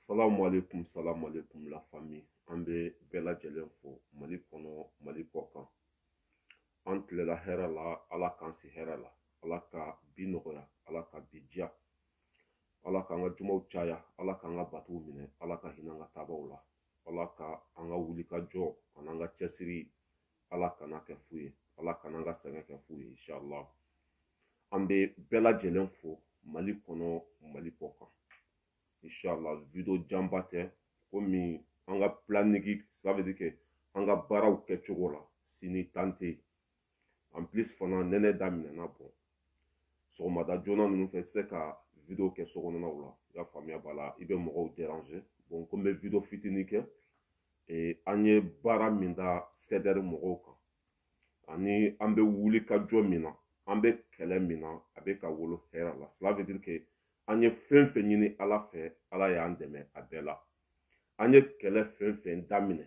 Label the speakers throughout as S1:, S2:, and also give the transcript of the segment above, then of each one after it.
S1: Salam alaikum la famille. An bɛ bɛɛ lajɛlen fo Mali kɔnɔ Mali kɔ kan. An tilela hɛrɛ la, Ala k'an si hɛrɛ la. Ala ka bi nɔgɔya, Ala ka bi diya. Ala k'an ka jumaw caya, Ala k'an ka batow minɛ, Ala ka hinɛ an ka taabaw la. Ala ka an ka wulikajɔ an'an ka cɛsiri, Ala kana kɛ fu ye. Ala kana an ka sɛgɛn kɛ fu ye inshallah. An bɛ bɛɛ lajɛlen fo Mali kɔnɔ Mali kɔ kan. Inshallah video jamba tɛ komi an ka planning, ça veut dire que an ka baaraw kɛcogo la sini tante. En plus fana nɛnɛ daminɛna bɔ sɔgɔmada joona ninnu fɛ i tɛ se ka video kɛ sokɔnɔnaw la, i y'a faamuya b'a la, i bɛ mɔgɔw déranger. Bon ko n bɛ video fitinin kɛ an ye baara min da CDR mɔgɔw kan ani an bɛ wulikajɔ min na, an bɛ kɛlɛ min na a bɛ ka wolo hɛrɛ la. Cela veut dire que an ye fɛn fɛn ɲini Ala fɛ, Ala y'an dɛmɛ a bɛɛ la. An ye kɛlɛ fɛn fɛn daminɛ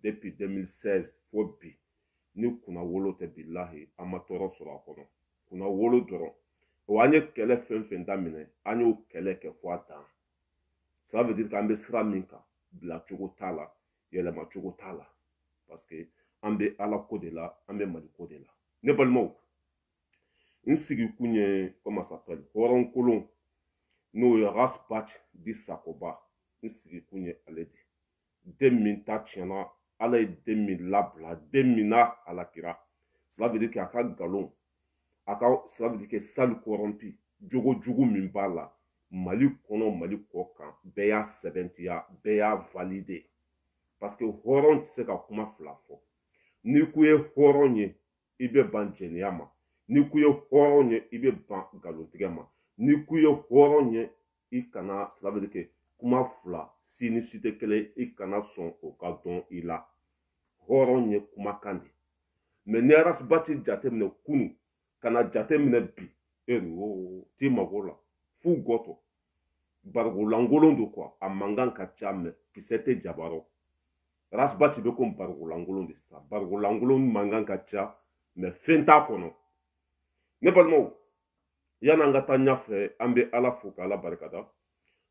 S1: depuis 2016 fo bi, ni kunna wolo tɛ bilahi an ma tɔɔrɔ sɔrɔ a kɔnɔ. Kunna wolo dɔrɔn. Wa an ye kɛlɛ fɛn fɛn daminɛ, an y'o kɛlɛ kɛ fo a dan. Ça veut dire qu'an bɛ sira min kan, bila cogo t'a la, yɛlɛma cogo t'a la. Parce que an bɛ Ala ko de la, an bɛ Mali ko de la. Ne balimaw, n sigi kun ye comment ça s'appelle hɔrɔn kolon n'o ye Rasbach di Sakoba, n sigi kun ye ale de. Den min ta tiɲɛna, Ala ye den min labila, den min n'a halakira. Cela veut dire que a ka nkalon, cela veut dire que sali corrompu, jogo jugu min b'a la, Mali kɔnɔ Mali kɔ kan, bɛɛ y'a sɛbɛntiya, bɛɛ y'a valide. Parce que hɔrɔn tɛ se ka kuma fila fɔ. N'i ko ye hɔrɔn ye, i bɛ ban jɛnɛya ma. N'i ko ye hɔrɔn ye, i bɛ ban nkalontigɛ ma. N'i ko ye hɔrɔn ye, i kana, cela veut dire que kuma fila si ni si tɛ kelen, i kana sɔn o ka dɔn i la. Hɔrɔn ye kumakan de. Mais ni Rasbach jateminɛ kunu, kana jateminɛ bi, t'i mago la. Fu gɔtɔ. Barigolangolon do quoi, a mankan ka ca mais kisɛ tɛ jabarɔ. Rasbach bɛ komi barigolangolon de sisan. Barigolangolon mankan ka ca mais fɛn t'a kɔnɔ. Ne balimaw, yan'an ka taa ɲɛfɛ, an bɛ Ala fo k'Ala barikada.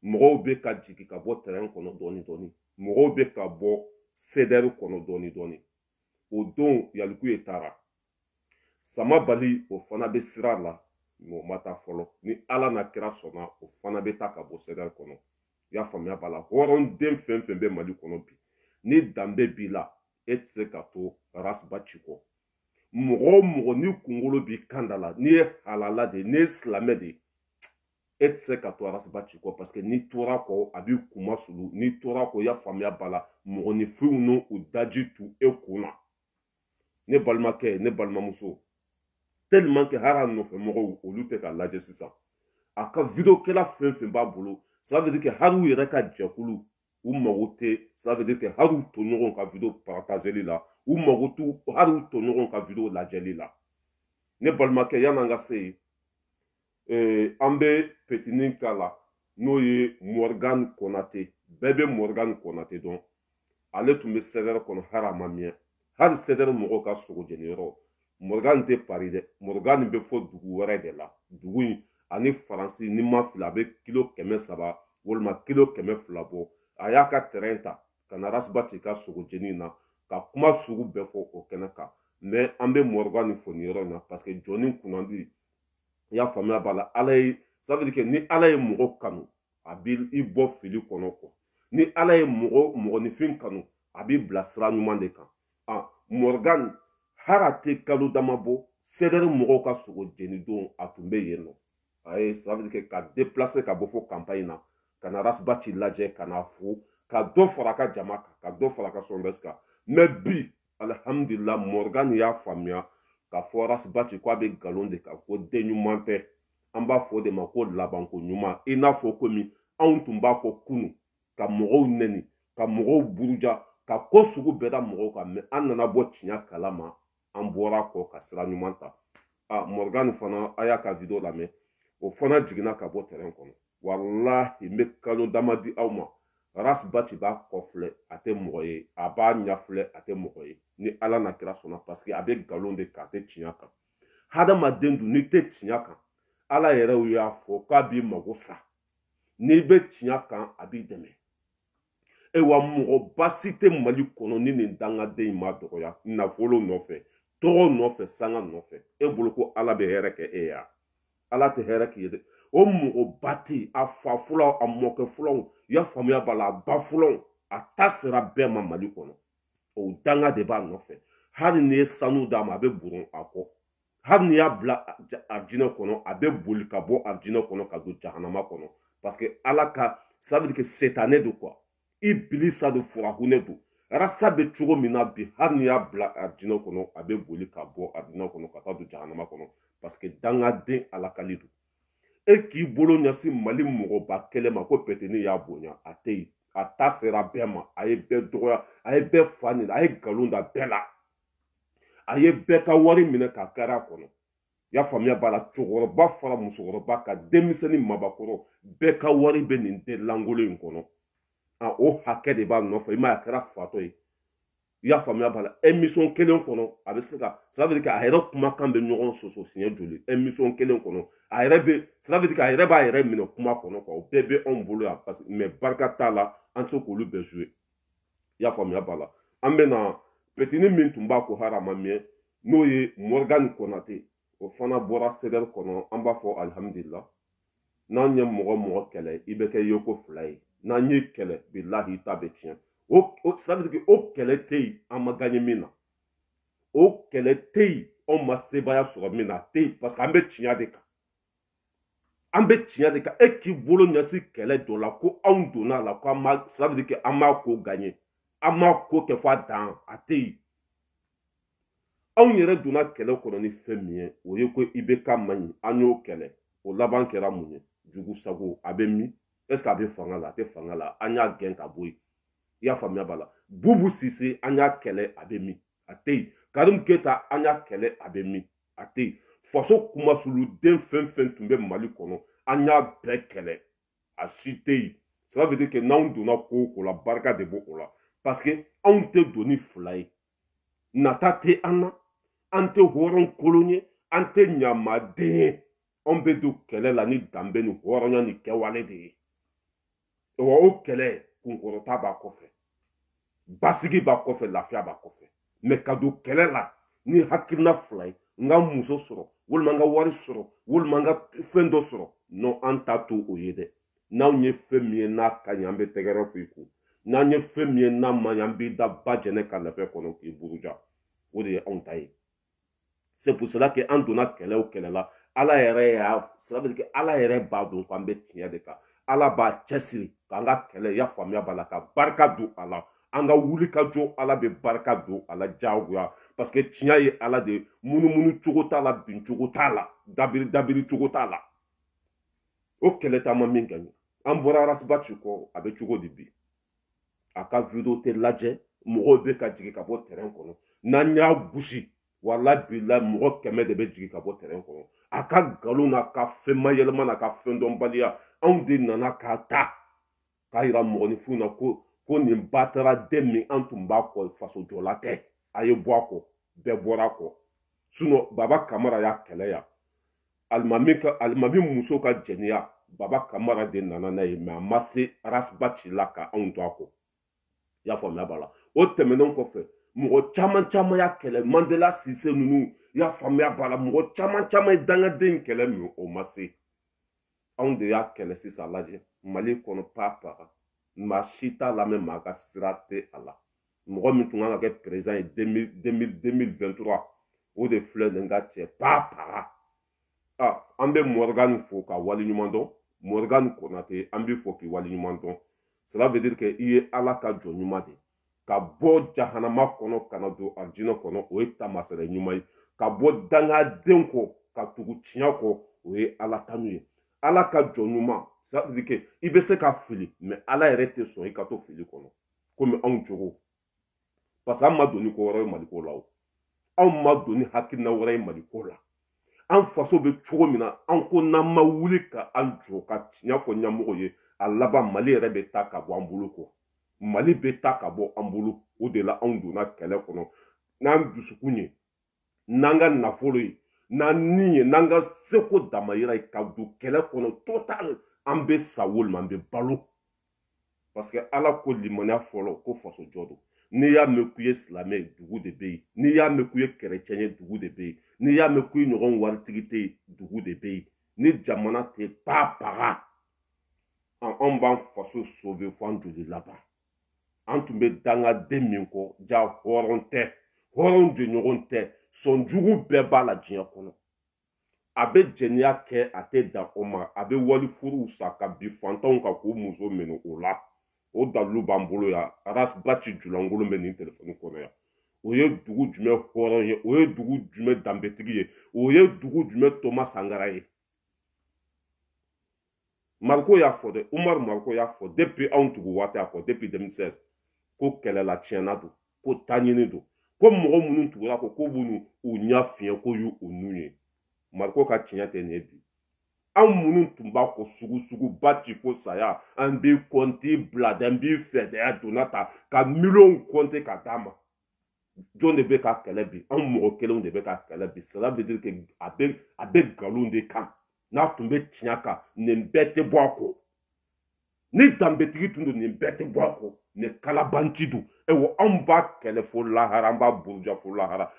S1: Mɔgɔw bɛ ka jigin ka bɔ terrain kɔnɔ dɔɔni dɔɔni. Mɔgɔw bɛ ka bɔ CDR kɔnɔ dɔɔni dɔɔni. O don Yaliku ye taara. Sama Bali o fana bɛ sira la, mais o ma taa fɔlɔ. Ni Ala n'a kira sɔnna, o fana bɛ taa ka bɔ CDR kɔnɔ. I y'a faamuya b'a la. Hɔrɔn den fɛn fɛn bɛ Mali kɔnɔ bi, ni danbe b'i la, e tɛ se ka to Rasbach kɔ. Mɔgɔ o mɔgɔ ni kunkolo b'i kan da la, n'i ye halala de, n'i ye silamɛ de, e tɛ se ka to Rasbach kɔ parce que n'i tora kɔ a b'i kuma sulu, n'i tora kɔ i y'a faamuya b'a la, mɔgɔninfinw n'u daji tu e kun na. Ne balimakɛ, ne balimamuso, tellement que hali a nɔfɛ mɔgɔw olu tɛ ka lajɛ sisan. A ka videokɛla fɛn fɛn b'a bolo, ça veut dire que hali u yɛrɛ ka jɛkulu, u mago tɛ, ça veut dire que hali u tɔɲɔgɔnw ka video partageli la, u mago t'u hali u tɔɲɔgɔnw ka video lajɛli la. Ne balimakɛ, yan'an ka se yen, an bɛ petinin k'a la n'o ye Morgan Konate. Bɛɛ bɛ Morgan Konate dɔn. Ale tun bɛ CDR kɔnɔ hali a ma mɛn. Hali CDR mɔgɔw ka sogo jɛniyɔrɔ, Morgan tɛ Paris dɛ. Morgan bɛ fɔ dugu wɛrɛ de la. Dugu in ani Faransi ni ma fili a bɛ kilo 300 walima kilo 200 bɔ. A y'a ka terrain ta ka na Rasbach ka sogo jɛni na ka kuma sugu bɛɛ fɔ o kɛnɛ kan. Mais an bɛ Morgan fɔ nin yɔrɔ in na parce que jɔnni kunnandi, i y'a faamuya b'a la. Ala ye, ça veut dire que ni Ala ye mɔgɔ kanu, a b'i bɔ fili kɔnɔ kɔ. Ni Ala ye mɔgɔninfin kanu, a b'i bila sira ɲuman de kan. Morgan hali a tɛ kalo dama bɔ, CDR mɔgɔw ka sogo jɛni don a tun bɛ yen nɔ. A ye, ça veut dire que ka déplacer ka bɔ fɔ campagne na, ka na Rasbach lajɛ, ka na fo, ka dɔ fara a ka jama kan, ka dɔ fara a ka sondage kan. Mais bi, alhamdulillah, Morgan y'a faamuya k'a fɔ Rasbach ko a bɛ nkalon de kan, ko den ɲuman tɛ. An b'a fɔ o de ma ko labanko ɲuman. I n'a fɔ komi anw tun b'a fɔ kunu, ka mɔgɔw nɛni, ka mɔgɔw buruja, ka ko sugu bɛɛ da mɔgɔw kan, mais an nana bɔ tiɲɛ kalama, an bɔra kɔ ka sira ɲuman ta. Morgan fana, a y'a ka video lamɛn, o fana jiginna ka bɔ terrain kɔnɔ. Wallahi n bɛ kalo dama di aw ma, Rasbach b'a kɔfilɛ, a tɛ mɔgɔ ye, a b'a ɲɛfilɛ, a tɛ mɔgɔ ye. Ni Ala n'a kira sɔnna, parce que a bɛ nkalon de kan, a tɛ tiɲɛ kan. Hadamaden dun n'i tɛ tiɲɛ kan, Ala yɛrɛ y'a fɔ k'a b'i mago sa. N'i bɛ tiɲɛ kan, a b'i dɛmɛ. e wa mɔgɔ basi tɛ Mali kɔnɔ ni nin dangaden in ma dɔgɔya nafolo nɔfɛ tɔgɔ nɔfɛ sanga nɔfɛ e bolo ko Ala bɛ hɛrɛ kɛ e ya Ala tɛ hɛrɛ k'i ye dɛ o mɔgɔ ba tɛ a fa fɔlɔ a mɔkɛ fɔlɔ ya faamuya b'a la a ba fɔlɔ a ta sera bɛɛ ma Mali kɔnɔ o danga de b'a nɔfɛ hali ni ye sanu d'a ma a bɛ buron a kɔ hali ni y'a bila arijinɛ kɔnɔ a bɛ boli ka bɔ arijinɛ kɔnɔ ka don jahanama kɔnɔ parce que Ala ka ça veut dire que setanɛ do quoi Ibilisa de furahunɛ do rasa bɛ cogo min na bi hali ni y'a bila arijinɛ kɔnɔ a bɛ boli ka bɔ arijinɛ kɔnɔ ka taa don jahanama kɔnɔ parce que dangaden alakali do e k'i bolo ɲɛsin Mali mɔgɔba kɛlɛ ma ko pɛtɛni y'a bonya a tɛ yen a ta sera bɛɛ ma a ye bɛɛ dɔgɔya a ye bɛɛ fa nin a ye nkalon da bɛɛ la a ye bɛɛ ka wari minɛ ka kari a kɔnɔ y'a faamuya b'a la cɛkɔrɔba fara musokɔrɔba ka denmisɛnnin mabakɔrɔ bɛɛ ka wari bɛ nin den lankolon in kɔnɔ o hakɛ de b'a nɔfɛ i m'a ye a kɛra fatɔ ye i y'a faamuya b'a la émission kelen kɔnɔ a bɛ se ka ça veut dire que a yɛrɛ kumakan bɛ ɲɔgɔn sɔsɔ siɲɛ joli émission kelen kɔnɔ a yɛrɛ bɛ ça veut dire que a yɛrɛ b'a yɛrɛ minɛ kuma kɔnɔ quoi o bɛɛ bɛ anw bolo yan parce que mais barika t'a la an tɛ se k'olu bɛɛ jouer i y'a faamuya b'a la an bɛ na petini min tun b'a ko harama miyɛ n'o ye Morgan Konate o fana bɔra CDR kɔnɔ an b'a fɔ alhamdulillah n'an ye mɔgɔ kɛlɛ i bɛ kɛ yeko fila ye n'an ye kɛlɛ bilahi ta bɛ tiɲɛ ça veut dire que o kɛlɛ tɛ yen an ma gagné min na o kɛlɛ tɛ yen anw ma sebaya sɔrɔ min na a tɛ yen parce que an bɛ tiɲɛ de kan an bɛ tiɲɛ de kan e k'i bolo ɲɛsin kɛlɛ dɔ la ko anw donna a la ko an ma ça veut dire que an m'a ko gagné an m'a ko kɛ f'a dan a tɛ yen anw yɛrɛ donna kɛlɛ kɔnɔ ni fɛn min ye o ye ko IBK man ɲi an y'o kɛlɛ o laban kɛra mun ye jugu sago a bɛ min est ce que a bɛ fanga la a tɛ fanga la an y'a gɛn ka bɔ yen i y'a faamuya b'a la Bubu Sise an y'a kɛlɛ a bɛ min a tɛ yen Karim Keta an y'a kɛlɛ a bɛ min a tɛ yen faso kumasuluden fɛn fɛn tun bɛ Mali kɔnɔ an y'a bɛɛ kɛlɛ a si tɛ yen ça veut dire que n'anw donna ko o ko la barika de b'o la parce que anw tɛ don ni fila ye nata tɛ an na an tɛ hɔrɔn kolon ye an tɛ ɲamaden ye anw bɛ don kɛlɛ la ni danbe ni hɔrɔnya ni kɛwale de ye wa o kɛlɛ kunkɔrɔta b'a kɔfɛ basigi b'a kɔfɛ lafiya b'a kɔfɛ mais ka don kɛlɛ la ni hakilina fila ye n ka muso sɔrɔ walima n ka wari sɔrɔ walima n ka fɛn dɔ sɔrɔ non an t'a to o ye dɛ n'anw ye fɛn min ye n'a ka ɲi an bɛ tɛgɛrɛ f'i kun n'an ye fɛn min ye n'a ma ɲi an b'i da ba jɛnɛ ka lafɛ kɔnɔ k'i buruja o de ye anw ta ye c'est pour cela que an donna kɛlɛ o kɛlɛ la ala yɛrɛ y'a ça veut dire que ala yɛrɛ b'a dɔn k'an bɛ tiɲɛ de kan ala b'a cɛsiri k'an ka kɛlɛ ya faamuya b'a la ka barika don a la an ka wuli ka jɔ ala bɛ barika don a la diyagoya parce que tiɲɛ ye ala de munumunu cogo t'a la bin cogo t'a la dabiri cogo t'a la o kɛlɛ t'an ma min kɛ an bɔra Arasibati kɔ a bɛ cogo di bi a ka video tɛ lajɛ mɔgɔw bɛ ka jigin ka bɔ terrain kɔnɔ n'an y'a gosi wala bila mɔgɔ 100 de bɛ jigin ka bɔ terrain kɔnɔ a ka nkalon n'a ka fɛn mayɛlɛma n'a ka fɛn dɔnbaliya anw de nana k'a ta k'a yira mɔgɔninfinw na ko nin bataraden min an tun b'a kɔ faso jɔla tɛ a ye bɔ a kɔ bɛɛ bɔra a kɔ sinon Baba Kamara y'a kɛlɛ yan alimami muso ka jɛniya Baba Kamara de nana n'a ye mais a ma se Arasibati la ka anw to a kɔ i y'a faamuya b'a la o tɛmɛnen kɔfɛ mɔgɔ caman y'a kɛlɛ Mandela Sise ninnu i y'a faamuya b'a la mɔgɔ caman ye dangaden kɛlɛ min o ma se anw de y'a kɛlɛ sisan lajɛ Mali kɔnɔ pa maa si t'a lamɛn maa ka sira tɛ a la mɔgɔ min tun kan ka kɛ président ye 2023 o de filɛ nin ka cɛ pa an bɛ Morgan fo ka waleɲuman dɔn Morgan Konate an b'i fo k'i waleɲuman dɔn cela veut dire que i ye ala ka jɔn ɲuman de ka bɔ jahanama kɔnɔ ka na don arijinɛ kɔnɔ o ye tamasɛrɛ ɲuman ye ka bɔ dangaden kɔ ka tugu tiɲɛ kɔ o ye ala tanu ye ala ka jɔn ɲuman ça veut dire que i bɛ se ka fili mais ala yɛrɛ tɛ sɔn i ka to fili kɔnɔ komi anw jogo parce que an ma don ni ko wɛrɛ ye Maliko la o anw ma don ni hakilina wɛrɛ ye Maliko la an faso bɛ cogo min na an ko n'an ma wuli ka an jɔ ka tiɲɛ fɔ ɲɛmɔgɔ ye a laban Mali yɛrɛ bɛ taa ka bɔ an bolo kɔ Mali bɛ taa ka bɔ an bolo o de la anw donna kɛlɛ kɔnɔ n'an dusukun ye n'an ka nafolo ye n'an ni ye n'an ka seko damayira ye ka don kɛlɛ kɔnɔ total an bɛ sa walima an bɛ balo parce que ala ko limaniya fɔlɔ ko faso jɔ don n'i y'a mɛn k'u ye silamɛ dugu de bɛ yen n'i y'a mɛn k'u ye kɛrɛcɛn ye dugu de bɛ yen n'i y'a mɛn k'u ye ɲɔgɔn waritigi tɛ yen dugu de bɛ yen ni jamana tɛ pa paga anw b'an faso sauver fo an joli laban an tun bɛ dangaden min kɔ ja hɔrɔn tɛ hɔrɔn jɛɲɔgɔn tɛ sɔnjugu bɛɛ b'a la diɲɛ kɔnɔ a bɛ jɛnɛya kɛ a tɛ dan o ma a bɛ wali furuw sa ka bin fantanw kan k'u muso minɛ o la o dalilu b'an bolo yan arasibati julankolon bɛ nin telefɔni kɔnɔ yan o ye dugu jumɛn hɔrɔn ye o ye dugu jumɛn danbetigi ye o ye dugu jumɛn toma sangara ye mariko y'a fɔ dɛ umaru mariko y'a fɔ depuis anw tugu waati a kɔ depuis 2016 ko kɛlɛla tiɲɛna don ko taɲini don ko mɔgɔ minnu tugura kɔ ko b'u u ɲɛ fiɲɛ ko y'u nu ye mariko ka tiɲɛ tɛ nin ye bi anw minnu tun b'a kɔ suguba ci fo saya an b'i kɔnti bila dɛ n b'i fɛdɛya donna ta ka miliyɔnw kɔnte ka d'a ma jɔn de bɛ ka kɛlɛ bi anw mɔgɔ kelenw de bɛ ka kɛlɛ bi cela veut dire que a bɛ nkalon de kan n'a tun bɛ tiɲɛ kan nin bɛɛ tɛ bɔ a kɔ ni danbetigi tun don nin bɛɛ tɛ bɔ a kɔ nin kalabanci don ewa anw b'a kɛlɛ fo lahara an b'a buruja fo lahara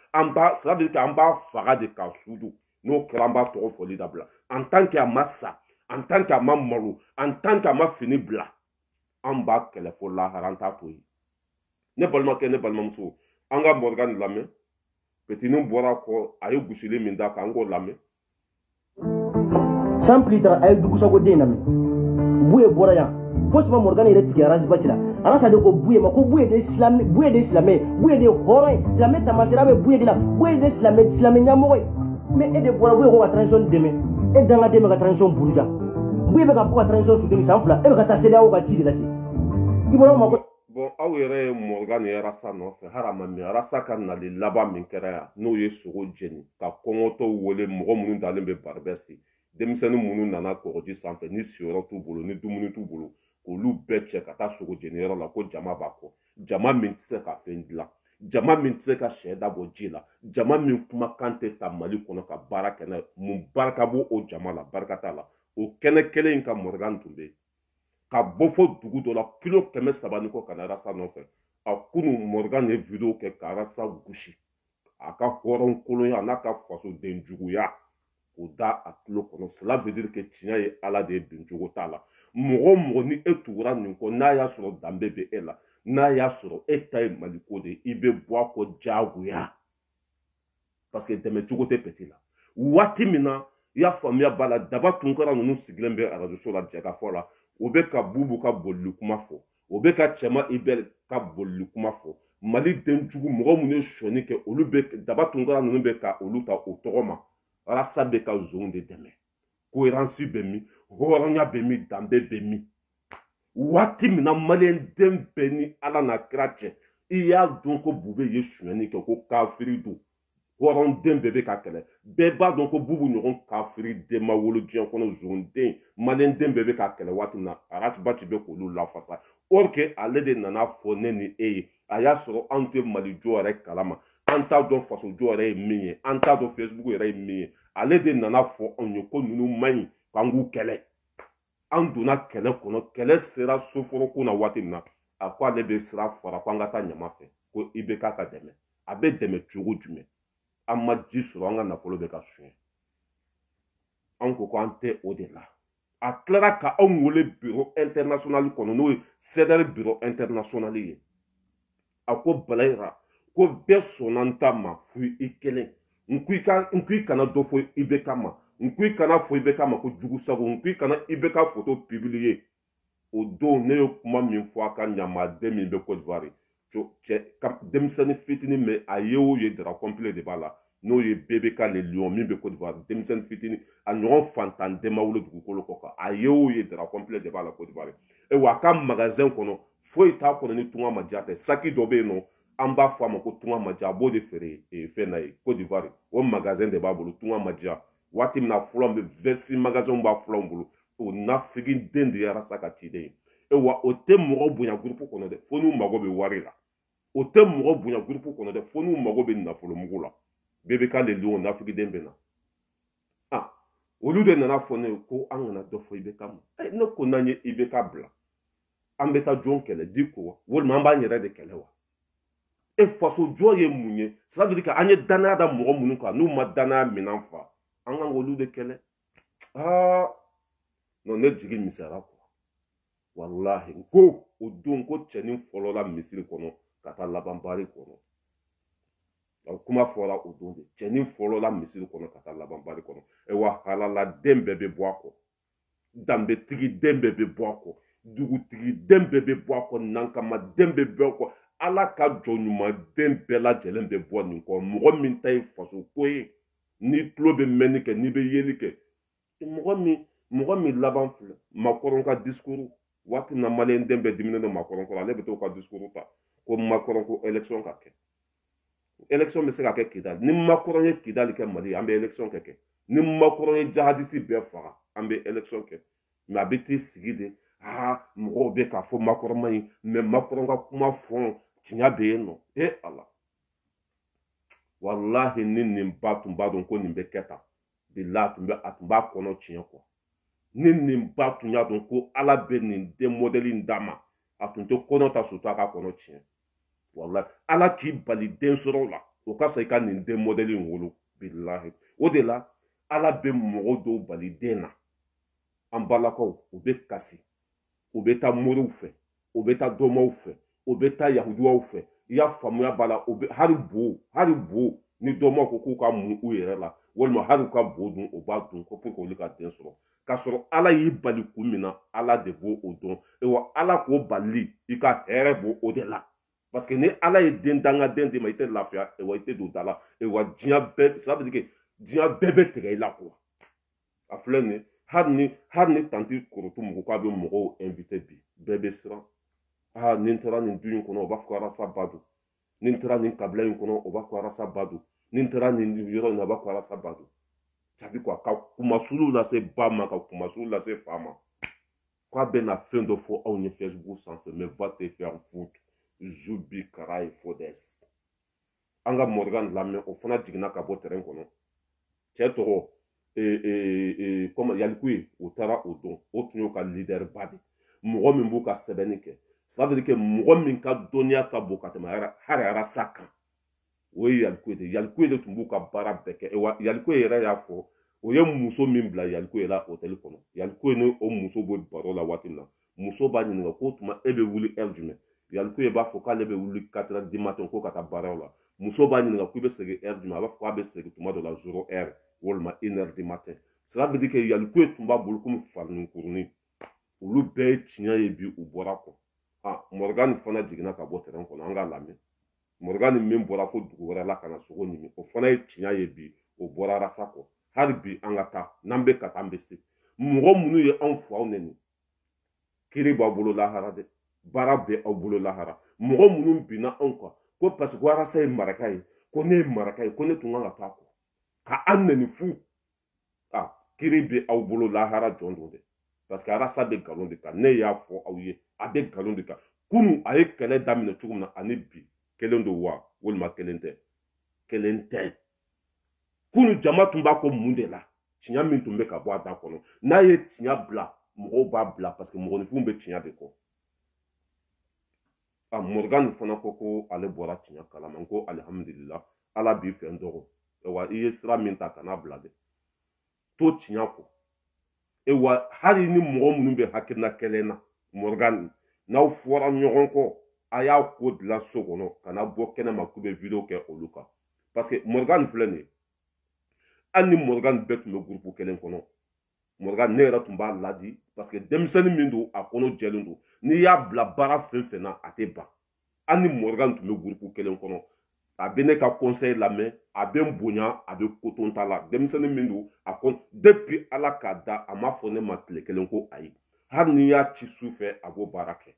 S1: cela veut dire que an b'a faga de ka sudu n'o kɛra an b'a tɔgɔ fɔli dabila en tant que a ma sa en tant que a ma malo en tant que a ma fini bila an b'a kɛlɛ fo lahara an t'a to yen ne balimakɛ ne balimamuso an ka Morgan lamɛn petinin bɔra kɔ a ye gosili min da kan an k'o lamɛn
S2: sans plus tard a ye dugusago den lamɛn Buye bɔra yan fo sama Morgan yɛrɛ tigɛ arasiba ci la arasa de ko Buye ma ko Buye de silamɛ Buye de hɔrɔn ye silamɛ tamasira bɛ Buye de la Buye de silamɛ ɲɛmɔgɔ ye mais e de bɔra Buye ko ka transition dɛmɛ e danga dɛmɛ ka transition buruja Buye bɛ ka fɔ ka transition soutenir san fila e bɛ ka taa CEDEAO ka ci de lase i bɔra ma ko
S1: bon aw yɛrɛ ye Morgan ye arasa nɔfɛ hali ma min arasa ka nali laban min kɛra yan n'o ye sogo jeni ka kɔngɔtɔw wele mɔgɔ minnu dalen bɛ baribɛsi denmisɛnnin minnu nana kɔgɔji sanfɛ ni siyɔrɔ t'u bolo ni dumuni t'u bolo k'olu bɛɛ cɛ ka taa sogo jeniyɔrɔ la ko jama b'a kɔ jama min tɛ se ka fɛn dilan jama min tɛ se ka sɛ dabɔ ji la jama min kumakan tɛ ta Mali kɔnɔ ka baara kɛ n'a ye mun barika b'o o jama la barika t'a la o kɛnɛ kelen in ka Morgan tun bɛ yen ka bɔ fo dugu dɔ la kilo 300 ni kɔ ka na arasa nɔfɛ a kunu Morgan ye video kɛ ka arasa gosi a ka hɔrɔn kolonya n'a ka fasoden juguya k'o da a tulo kɔnɔ cela veut dire que tiɲɛ ye ala de ye bincogo t'a la mɔgɔ mɔgɔ ni e tugura nin kɔ n'a y'a sɔrɔ danbe bɛ e la n'a y'a sɔrɔ e ta ye Maliko de i bɛ bɔ a kɔ diyagoya parce que dɛmɛ cogo tɛ pɛti la waati min na i y'a faamuya b'a la Daba Tunkara ninnu sigilen bɛ arajoso la Jɛkafɔ la o bɛ ka Bubu ka bolili kuma fɔ o bɛ ka Cɛma Ibɛri ka bolili kuma fɔ Mali den jugu mɔgɔ minnu ye sɔnni kɛ olu bɛ Daba Tunkara ninnu bɛ ka olu ta o tɔgɔ ma arasa bɛ ka zon de dɛmɛ cohérence bɛ min hɔrɔnya bɛ min danbe bɛ min waati min na Maliyɛn den bɛɛ ni ala n'a kira cɛ i y'a dɔn ko Bube ye sonyɛni kɛ ko kafiri don hɔrɔn den bɛɛ bɛ ka kɛlɛ bɛɛ b'a dɔn ko Bubu ɲɔgɔn kafiri den ma wolo diɲɛ kɔnɔ zon den Maliyɛn den bɛɛ bɛ ka kɛlɛ waati min na Arasibati bɛ k'olu lafasa or que ale de nana fɔ ne ni e ye a y'a sɔrɔ anw tɛ Mali jɔ yɛrɛ kalama an t'a dɔn faso jɔ yɛrɛ ye min ye an t'a dɔn Facebook yɛrɛ ye min ye ale de nana fɔ anw ye ko ninnu man ɲi k'an k'u kɛlɛ an donna kɛlɛ kɔnɔ kɛlɛ sera soforokun na waati min na a ko ale bɛ sira fara ko an ka taa ɲama fɛ ko i bɛ k'a ka dɛmɛ a bɛ dɛmɛ cogo jumɛn an ma ji sɔrɔ an ka nafolo bɛ ka suɲɛ an ko an tɛ o de la a tilara ka anw wele bureau international kɔnɔ n'o ye CEDER bureau international ye a ko Balayira ko bɛɛ sɔnna n ta ma fo i kelen n ko i kana dɔ fɔ i bɛ ka ma n ko i kana fɔ i bɛ ka ma ko jugu sago n ko i kana i bɛ ka photo publier o don ne ye kuma min fɔ a ka ɲamaden min bɛ Côte d'Ivoire denmisɛnnin fitinin mais a ye o ye dara complet de b'a la n'o ye BBK le Lion min bɛ Côte d'Ivoire denmisɛnnin fitinin a ɲɔgɔn fantan den ma wolo dugukolo kɔ kan a ye o ye dara complet de b'a la Côte d'Ivoire wa a ka magasin kɔnɔ foyi t'a kɔnɔ ni tunga ma diya tɛ saki dɔ bɛ yen nɔ an b'a fɔ a ma ko tunga ma diya a b'o de feere fɛn na ye Côte d'Ivoire o magasin de b'a bolo tunga ma diya waati min na fɔlɔ bɛ vesti magasin b'a fɔlɔ bolo o nafigi den de ye Arasa ka ciden ye wa o tɛ mɔgɔ bonya groupe kɔnɔ dɛ fo n'u mago bɛ wari la o tɛ mɔgɔ bonya groupe kɔnɔ dɛ fo n'u mago bɛ nafolo mugu la BBK le Lion nafigi den bɛ na olu de nana fɔ ne ye ko an kana dɔ fɔ IBK ma ne ko n'an ye IBK bila an bɛ taa jɔn kɛlɛ di ko wa walima an b'an yɛrɛ de kɛlɛ wa e faso jɔ ye mun ye ça veut dire que an ye danaya da mɔgɔ minnu kan n'u ma danaya minɛn fa an kan k'olu de kɛlɛ non ne jigi misɛra quoi wallahi ko o don ko cɛnin fɔlɔ la misiri kɔnɔ ka taa laban bari kɔnɔ kuma fɔra o don de cɛnin fɔlɔ la misiri kɔnɔ ka taa laban bari kɔnɔ wa halala den bɛɛ bɛ bɔ a kɔ danbetigi den bɛɛ bɛ bɔ a kɔ dugutigi den bɛɛ bɛ bɔ a kɔ nankama den bɛɛ bɛ bɔ a kɔ ala ka jɔ ɲuman den bɛɛ lajɛlen bɛ bɔ nin kɔ mɔgɔ min ta ye faso ko ye n'i tulo bɛ mɛnni kɛ n'i bɛ yeli kɛ mɔgɔ min laban filɛ Macron ka discours waati na maliyɛn den bɛɛ diminen don Macron kɔrɔ ale bɛ t'o ka discours ta ko Macron ko élection ka kɛ élection bɛ se ka kɛ Kidali ni Macron ye Kidali kɛ Mali an bɛ élection kɛ ni Macron ye jihadisi bɛɛ faga an bɛ élection kɛ mais a bɛ t'i sigi de mɔgɔw bɛ k'a fɔ Macron man ɲi mais Macron ka kuma fɔ tiɲɛ bɛ yen nɔ ala wallahi ni nin ba tun b'a dɔn ko nin bɛ kɛ tan bilahi a tun b'a kɔnɔ tiɲɛ quoi ni nin ba tun y'a dɔn ko ala bɛ nin den modèle in d'a ma a tun tɛ kɔnɔ ta surtout a ka kɔnɔ tiɲɛ wallahi ala k'i bali den sɔrɔ la o ka fisa i ka nin den modèle in wolo bilahi o de la ala bɛ mɔgɔw dɔw bali den na an balakaw u bɛ kasi u bɛ taa moriw fɛ u bɛ taa dɔmaw fɛ u bɛ taa yahudiyaw fɛ i y'a faamuya b'a la hali bo ni dɔmaw ko k'u ka mun u yɛrɛ la walima hali u ka bo dun o b'a dun ko pour que olu ka den sɔrɔ k'a sɔrɔ ala y'i bali kun min na ala de b'o dɔn wa ala k'o bali i ka hɛrɛ b'o o de la parce que ni ala ye den dangaden d'i ma i tɛ lafiya wa i tɛ don da la wa diɲɛ bɛɛ ça veut dire que diɲɛ bɛɛ bɛ tigɛ i la quoi a filɛ nin ye hali ni tanti korotu mugu k'a bɛ mɔgɔw invité bi bɛɛ bɛ siran ni n taara nin du in kɔnɔ o b'a fɔ ko arasa ba don ni n taara nin kabila in kɔnɔ o b'a fɔ ko arasa ba don ni n taara nin yɔrɔ in na o b'a fɔ ko arasa ba don ça veut quoi ka kumasulu lase ba ma ka kumasulu lase fa ma k'a bɛ na fɛn dɔ fɔ aw ye Facebook sanfɛ mais va te faire foutre Zubi Karaye Fodes an ka Morgan lamɛn o fana jiginna ka bɔ terrain kɔnɔ cɛ tɔgɔ comme Yalikuye o taara o don o tun y'o ka leader ba de mɔgɔ min b'u ka sɛbɛnni kɛ ça veut dire que mɔgɔ min ka dɔnniya ka bon ka tɛmɛ hali arasa kan o ye Yalikuye de tun b'u ka baara bɛɛ kɛ wa Yalikuye yɛrɛ y'a fɔ o ye muso min bila Yalikuye la hôtel kɔnɔ Yalikuye ni o muso bɛ baro la waati min na muso b'a ɲininka ko tuma e bɛ wuli heure jumɛn Yalikuye b'a fɔ k'ale bɛ wuli 4 heures du matin ko ka taa baaraw la muso b'a ɲininka k'i bɛ segin heure jumɛn a b'a fɔ k'a bɛ segin tuma dɔ la 0 heure walima 1 heure du matin ça veut dire que Yalikuye tun b'a bolo komi fanin kurunin olu bɛɛ ye tiɲɛ ye bi u bɔra kɔ Morgan fana jiginna ka bɔ terrain kɔnɔ an ka lamɛn Morgan min bɔra fo dugu wɛrɛ la ka na sogo ɲimi o fana ye tiɲɛ ye bi o bɔra arasa kɔ hali bi an ka taa n'an bɛ ka taa an bɛ se mɔgɔ minnu ye anw faw nɛni kiri b'aw bolo lahara dɛ baara bɛ aw bolo lahara mɔgɔ minnu binna anw kan ko parce que arasa ye maraka ye ko ne ye maraka ye ko ne tun kan ka taa kɔ ka an nɛni fu kiri bɛ aw bolo lahara jɔn don dɛ parce que arasa bɛ nkalon de kan ne y'a fɔ aw ye a bɛ nkalon de kan kunun a ye kɛlɛ daminɛ cogo min na ani bi kelen don wa walima kelen tɛ kunun jama tun b'a ko mun de la tiɲɛ min tun bɛ ka bɔ a da kɔnɔ n'a ye tiɲɛ bila mɔgɔw b'a bila parce que mɔgɔninfinw bɛ tiɲɛ de kɔ Morgan fana ko ale bɔra tiɲɛ kalama ko alihamudulila ala b'i fɛ n dɔgɔ wa i ye sira min ta kana bila dɛ to tiɲɛ kɔ wa hali ni mɔgɔ minnu bɛ hakilina kelen na Morgan n'aw fɔra ɲɔgɔn kɔ a y'a ko dilan so kɔnɔ kana bɔ kɛnɛ ma k'u bɛ vidéo kɛ olu kan parce que Morgan filɛ nin ye hali ni Morgan bɛɛ tun bɛ groupe kelen kɔnɔ Morgan ne yɛrɛ tun b'a ladi parce que denmisɛnnin min don a kɔnɔ jɛlen don n'i y'a bila baara fɛn fɛn na a tɛ ban hali ni Morgan tun bɛ groupe kelen kɔnɔ a bɛ ne ka conseil lamɛn a bɛ n bonya a bɛ koton ta la denmisɛnnin min don a kɔnɔ depuis ala k'a da a ma fɔ ne ma tile kelen ko ayi hali ni y'a ci su fɛ a b'o baara kɛ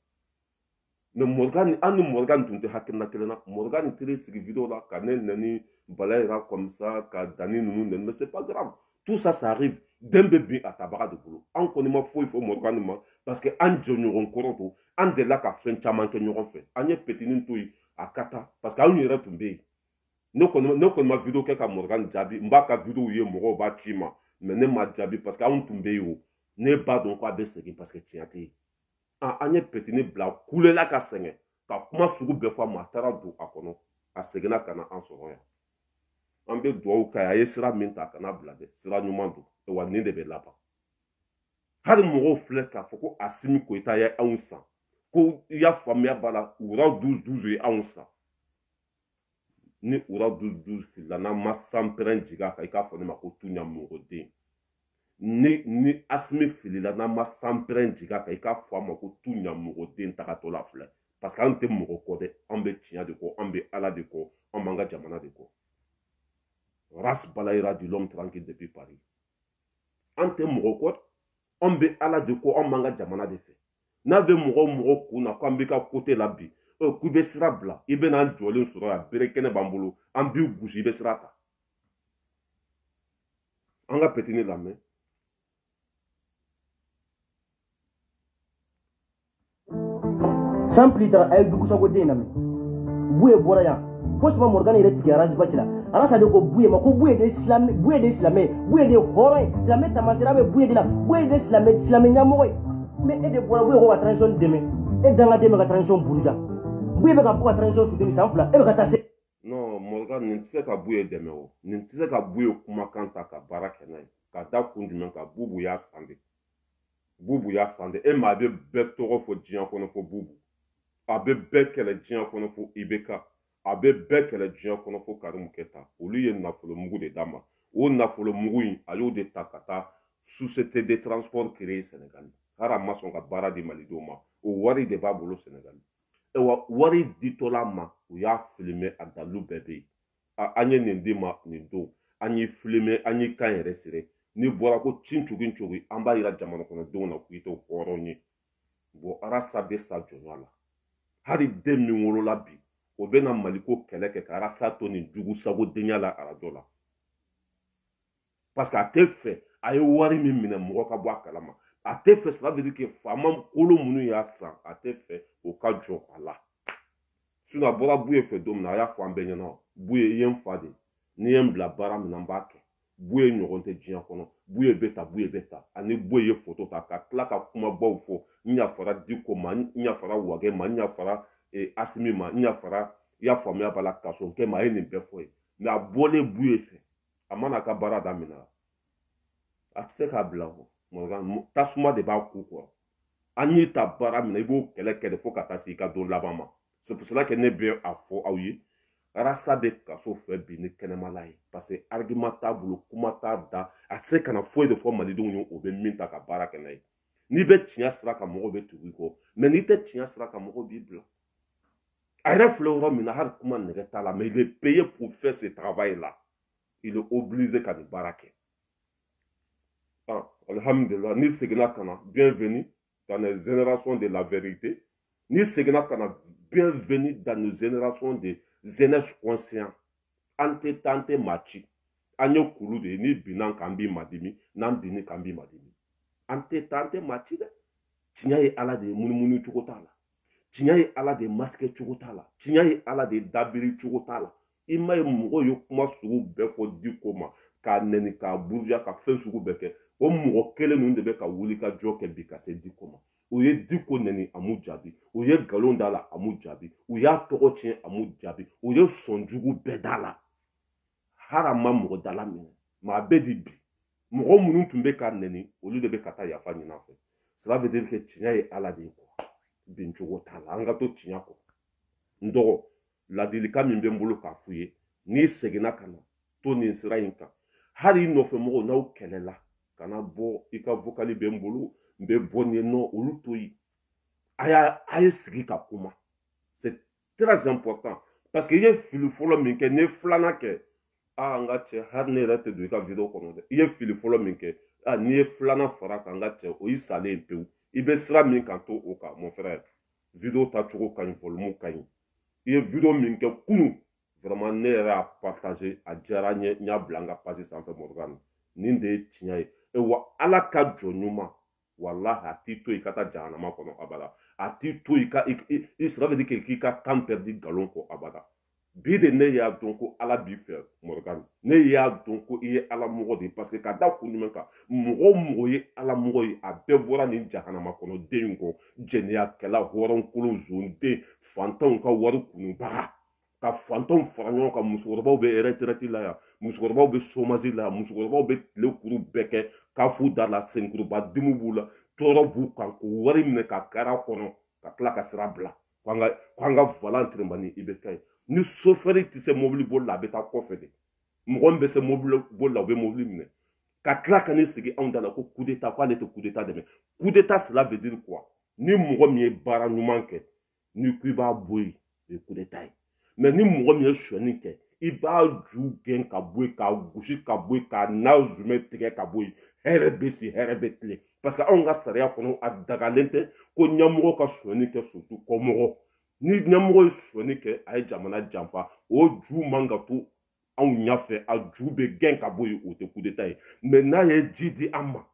S1: mais Morgan hali ni Morgan tun tɛ hakilina kelen na Morgan teri sigi vidéo la ka ne nɛni balayira comme ça ka dani ninnu nɛni mais c'est pas grave tout ça ça arrive den bɛ bin a tabaga de bolo an kɔni ma foyi fɔ Morgan ma parce que an jɛɲɔgɔn kɔrɔ don an delila ka fɛn caman kɛ ɲɔgɔn fɛ an ye petinin to yen a ka taa parce que anw yɛrɛ tun bɛ yen ne kɔni ma vidéo kɛ ka Morgan jaabi n b'a ka vidéo ye mɔgɔw b'a ci ma mais ne ma jaabi parce que anw tun bɛ yen o ne b'a dɔn ko a bɛ segin parce que tiɲɛ tɛ yen an ye petini bila kulela ka sɛŋɛ ka kuma sugu bɛɛ fɔ a ma a taara don a kɔnɔ a seginna ka na an sɔrɔ yan an bɛ dugawu k'a ye a ye sira min ta a kana bila dɛ sira ɲuman don wa nin de bɛ laban hali mɔgɔw filɛ k'a fɔ ko Asimi Goyita ye anw san ko i y'a faamuya b'a la wura 12-12 ye anw san ni wura 12-12 filila n'an ma sanpɛrɛn jigin a kan i k'a fɔ ne ma ko Tuɲamɔgɔden ni Asimi filila n'an ma sanpɛrɛn jigin a kan i k'a fɔ a ma ko Tuɲamɔgɔden tagatɔ la filɛ parce que an tɛ mɔgɔ kɔ dɛ an bɛ tiɲɛ de kɔ an bɛ Ala de kɔ an b'an ka jamana de kɔ race balayera du l'homme tranquille depuis Paris an tɛ mɔgɔ kɔ an bɛ Ala de kɔ an b'an ka jamana de fɛ n'a bɛ mɔgɔ kun na k'an bɛ ka côté la bi k'u bɛ sira bila i bɛ n'an jɔlen sɔrɔ yan bere kɛnɛ b'an bolo an b'i gosi i bɛ sira ta an ka petini lamɛn
S2: sans plus tard a ye dugusago den lamɛn buye bɔra yan fo sama morgan yɛrɛ tigɛ arasiba ci la arasa de ko buye ma ko buye de silamɛ buye de hɔrɔn ye silamɛ tamasira bɛ buye de la buye de silamɛ ɲɛmɔgɔ ye mais e de bɔra buye ko ka transition dɛmɛ e dangaden bɛ ka transition buruja buye bɛ ka fɔ ka transition soutenir san fila e bɛ ka taa se.
S1: non morgan nin tɛ se ka buye dɛmɛ o nin tɛ se ka buye kumakan ta ka baara kɛ n'a ye ka da kun jumɛn kan bubu y'a san de e ma a bɛ bɛɛ tɔgɔ fɔ diɲɛ kɔnɔ fɔ bubu a bɛ bɛɛ kɛlɛ diɲɛ kɔnɔ fɔ ibk a bɛ bɛɛ kɛlɛ diɲɛ kɔnɔ fɔ Karimu Keyita olu ye nafolo mugu de d'a ma o nafolo mugu in a y'o de ta ka taa société de transport créer Sénégal hali a ma sɔn ka baara di malidenw ma o wari de b'a bolo Sénégal wa wari ditɔla ma u y'a filmé a dalilu bɛɛ bɛ yen an ye nin di ma nin don an y'i filmé an y'i kan yɛrɛ siri n'i bɔra ko cin cogi an b'a yira jamana kɔnɔdenw na k'i tɛ hɔrɔn ye bon arasa bɛ sa jɔnya la hali den min wolola bi o bɛ na maliko kɛlɛ kɛ ka arasa to nin jugusagodenya la arajo la parce que a tɛ fɛ a ye wari min minɛ mɔgɔ ka bɔ a kalama a tɛ fɛ cela veut dire que faama kolo minnu y'a san a tɛ fɛ o ka jɔ a la sinon a bɔra Buye fɛ don min na a y'a fɔ an bɛɛ ɲɛna Buye i ye n fa de n'i ye n bila baara min na n b'a kɛ Buye ɲɔgɔn tɛ diɲɛ kɔnɔ Buye bɛ ta ani Buye ye photo ta ka tila ka kumabaw fɔ n yafara Diko ma n yafara Wage ma n yafara Asimi ma n yafara i y'a faamuya b'a la Kasonkɛ ma a ye nin bɛɛ fɔ ye mais a bɔlen Buye fɛ a mana ka baara daminɛ a tɛ se k'a bila o tasuma de b'a ku kɔrɔ an y'i ta baara min na i b'o kɛlɛ kɛ de fo ka taa se i ka don laban ma c'est pour cela que ne bɛ a fɔ aw ye arasa bɛ kaso fɛ bi ni kɛnɛmala ye parce que argument t'a bolo kuma t'a da a tɛ se ka na foyi de fɔ malidenw ye o bɛ min ta ka baara kɛ n'a ye n'i bɛ tiɲɛ sira kan mɔgɔw bɛ tugu i kɔ mais n'i tɛ tiɲɛ sira kan mɔgɔw b'i bila a yɛrɛ filɛ yɔrɔ min na hali kuma nɛgɛ t'a la mais il est payé pour faire ce travail là il est obligé ka nin baara kɛ alhamdulillah ni seginna ka na bienvenue dans les générations de la vérité ni seginna ka na bienvenue dans nos générations de jeunesse conscient an tɛ taa an tɛ maa ci an ye kulu de ye ni binna kan b'i madimi n'an binni kan b'i madimi an tɛ taa an tɛ maa ci dɛ tiɲɛ ye Ala de ye munumunu cogo t'a la tiɲɛ ye Ala de ye masquer cogo t'a la tiɲɛ ye Ala de ye dabiri cogo t'a la i ma ye mɔgɔw ye kuma sugu bɛɛ fɔ Diko ma k'a nɛni k'a buruja ka fɛn sugu bɛɛ kɛ o mɔgɔ kelen ninnu de bɛ ka wuli ka jɔ kɛ bi ka se Diko ma u ye Diko nɛni a m'u jaabi u ye nkalon da la a m'u jaabi u y'a tɔgɔ tiɲɛ a m'u jaabi u ye sɔn jugu bɛɛ da la hali a ma mɔgɔ dala minɛ mais a bɛɛ di bi mɔgɔ minnu tun bɛ k'a nɛni olu de bɛ ka taa yafa ɲini a fɛ cela veut dire que tiɲɛ ye Ala de ye quoi bin cogo t'a la an ka to tiɲɛ kɔ n dɔgɔ ladilikan min bɛ n bolo k'a f'u ye n'i seginna ka na to nin sira in kan hali i nɔfɛ mɔgɔw n'aw kɛlɛla kana bɔ i ka vocali bɛ n bolo n bɛ bɔ nin nɔ olu to yen a ye sigi ka kuma c'est très important parce que i ye fili fɔlɔ min kɛ n'i ye filanan kɛ n ka cɛ hali ne yɛrɛ tɛ don i ka video kɔnɔ dɛ i ye fili fɔlɔ min kɛ n'i ye filanan fara kan n ka cɛ o y'i salen pewu i bɛ sira min kan to o kan mon frère video tacogo ka ɲi volume ka ɲi i ye video min kɛ kunun vraiment ne yɛrɛ y'a partager a diyara n ye n y'a bila n ka page sanfɛ Morgan nin de ye tiɲɛ ye wa Ala ka jɔ ɲuman wallahi a t'i to i ka taa jahanama kɔnɔ abada a t'i to i ka i sera veut dire k'i ka temps perdu nkalon kɔ abada bi de ne y'a dɔn ko ala b'i fɛ Morgan ne y'a dɔn ko i ye ala mɔgɔ de parce que ka da kun jumɛn kan mɔgɔ mɔgɔ ye ala mɔgɔ ye a bɛɛ bɔra nin jahanama kɔnɔ den in kɔ jɛnɛyakɛla hɔrɔnkolo zonden fantanw ka wari kunubaga ka fantanw fara ɲɔgɔn kan musokɔrɔbaw bɛ retraite la yan musokɔrɔbaw bɛ chômage la yan musokɔrɔbaw bɛ tile kuru bɛɛ kɛ kafu da la senkuruba dimi b'u la tɔɔrɔ b'u kan k'o wari minɛ ka kara kɔnɔ ka tila ka sira bila k'an ka volant tiremani i bɛ kɛ ni sofɛri tɛ se mobili boli la a bɛ taa kɔfɛ de mɔgɔ min bɛ se mobili boli la o bɛ mobili minɛ ka tila ka ne sigi anw da la ko coup d'état k'ale tɛ coup d'état dɛmɛ coup d'état cela veut dire quoi ni mɔgɔ min ye baara ɲuman kɛ ni ko i b'a bɔ yen o ye coup d'état ye mais ni mɔgɔ min ye sonyani kɛ i b'a ju gɛn ka bɔ yen k'a gosi ka bɔ yen k'a n'a zumɛ tigɛ ka bɔ yen hɛrɛ bɛ si hɛrɛ bɛ tilen parce que anw ka sariya kɔnɔ a dagalen tɛ ko ɲɛmɔgɔ ka sonyani kɛ surtout kɔmɔgɔ ni ɲɛmɔgɔ ye sonyani kɛ a ye jamana janfa o ju man ka to anw ɲɛfɛ a ju bɛ gɛn ka bɔ yen o tɛ coup d'état ye mais n'a ye ji di an ma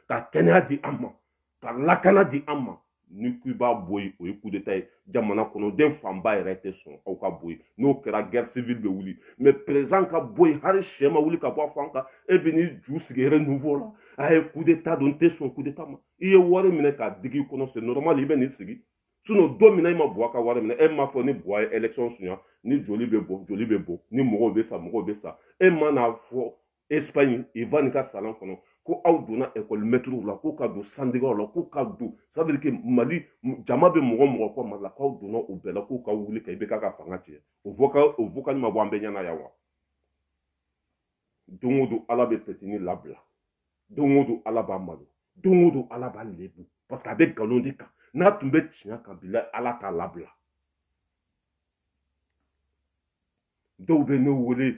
S1: ka kɛnɛya di an ma ka lakana di an ma ni ko i b'a bɔ yen o ye coup d'état ye jamana kɔnɔden fanba yɛrɛ tɛ sɔn aw ka bɔ yen n'o kɛra guerre civile bɛ wuli mais président ka bɔ yen hali sɛ ma wuli ka bɔ a fan kan e bɛ n'i ju sigi renouveau la a ye coup d'état don n tɛ sɔn coup d'état ma i ye wari minɛ k'a digi i kɔnɔ c'est normal i bɛ n'i sigi sinon don min na i ma bɔ a ka wari minɛ e m'a fɔ ni bɔ a ye élection suɲa ni joli bɛ bɔ joli bɛ bɔ ni mɔgɔw bɛ sa mɔgɔw bɛ sa e ma n'a fɔ Espagne Ivan ka salon kɔnɔ ko aw donna école maîtriw la ko ka don syndicat la ko ka don ça veut dire que Mali jama bɛ mɔgɔ mɔgɔ kɔ Mali la k'aw donna o bɛɛ la k'u ka wuli ka i bɛ k'a ka fanga tiɲɛ o vocal ma bɔ an bɛɛ ɲɛna yan wa don o don ala bɛ petini labila don o don ala b'a malo don o don ala b'a lebu parce que a bɛ nkalon de kan n'a tun bɛ tiɲɛ kan bi ala t'a labila dɔw bɛ ne wele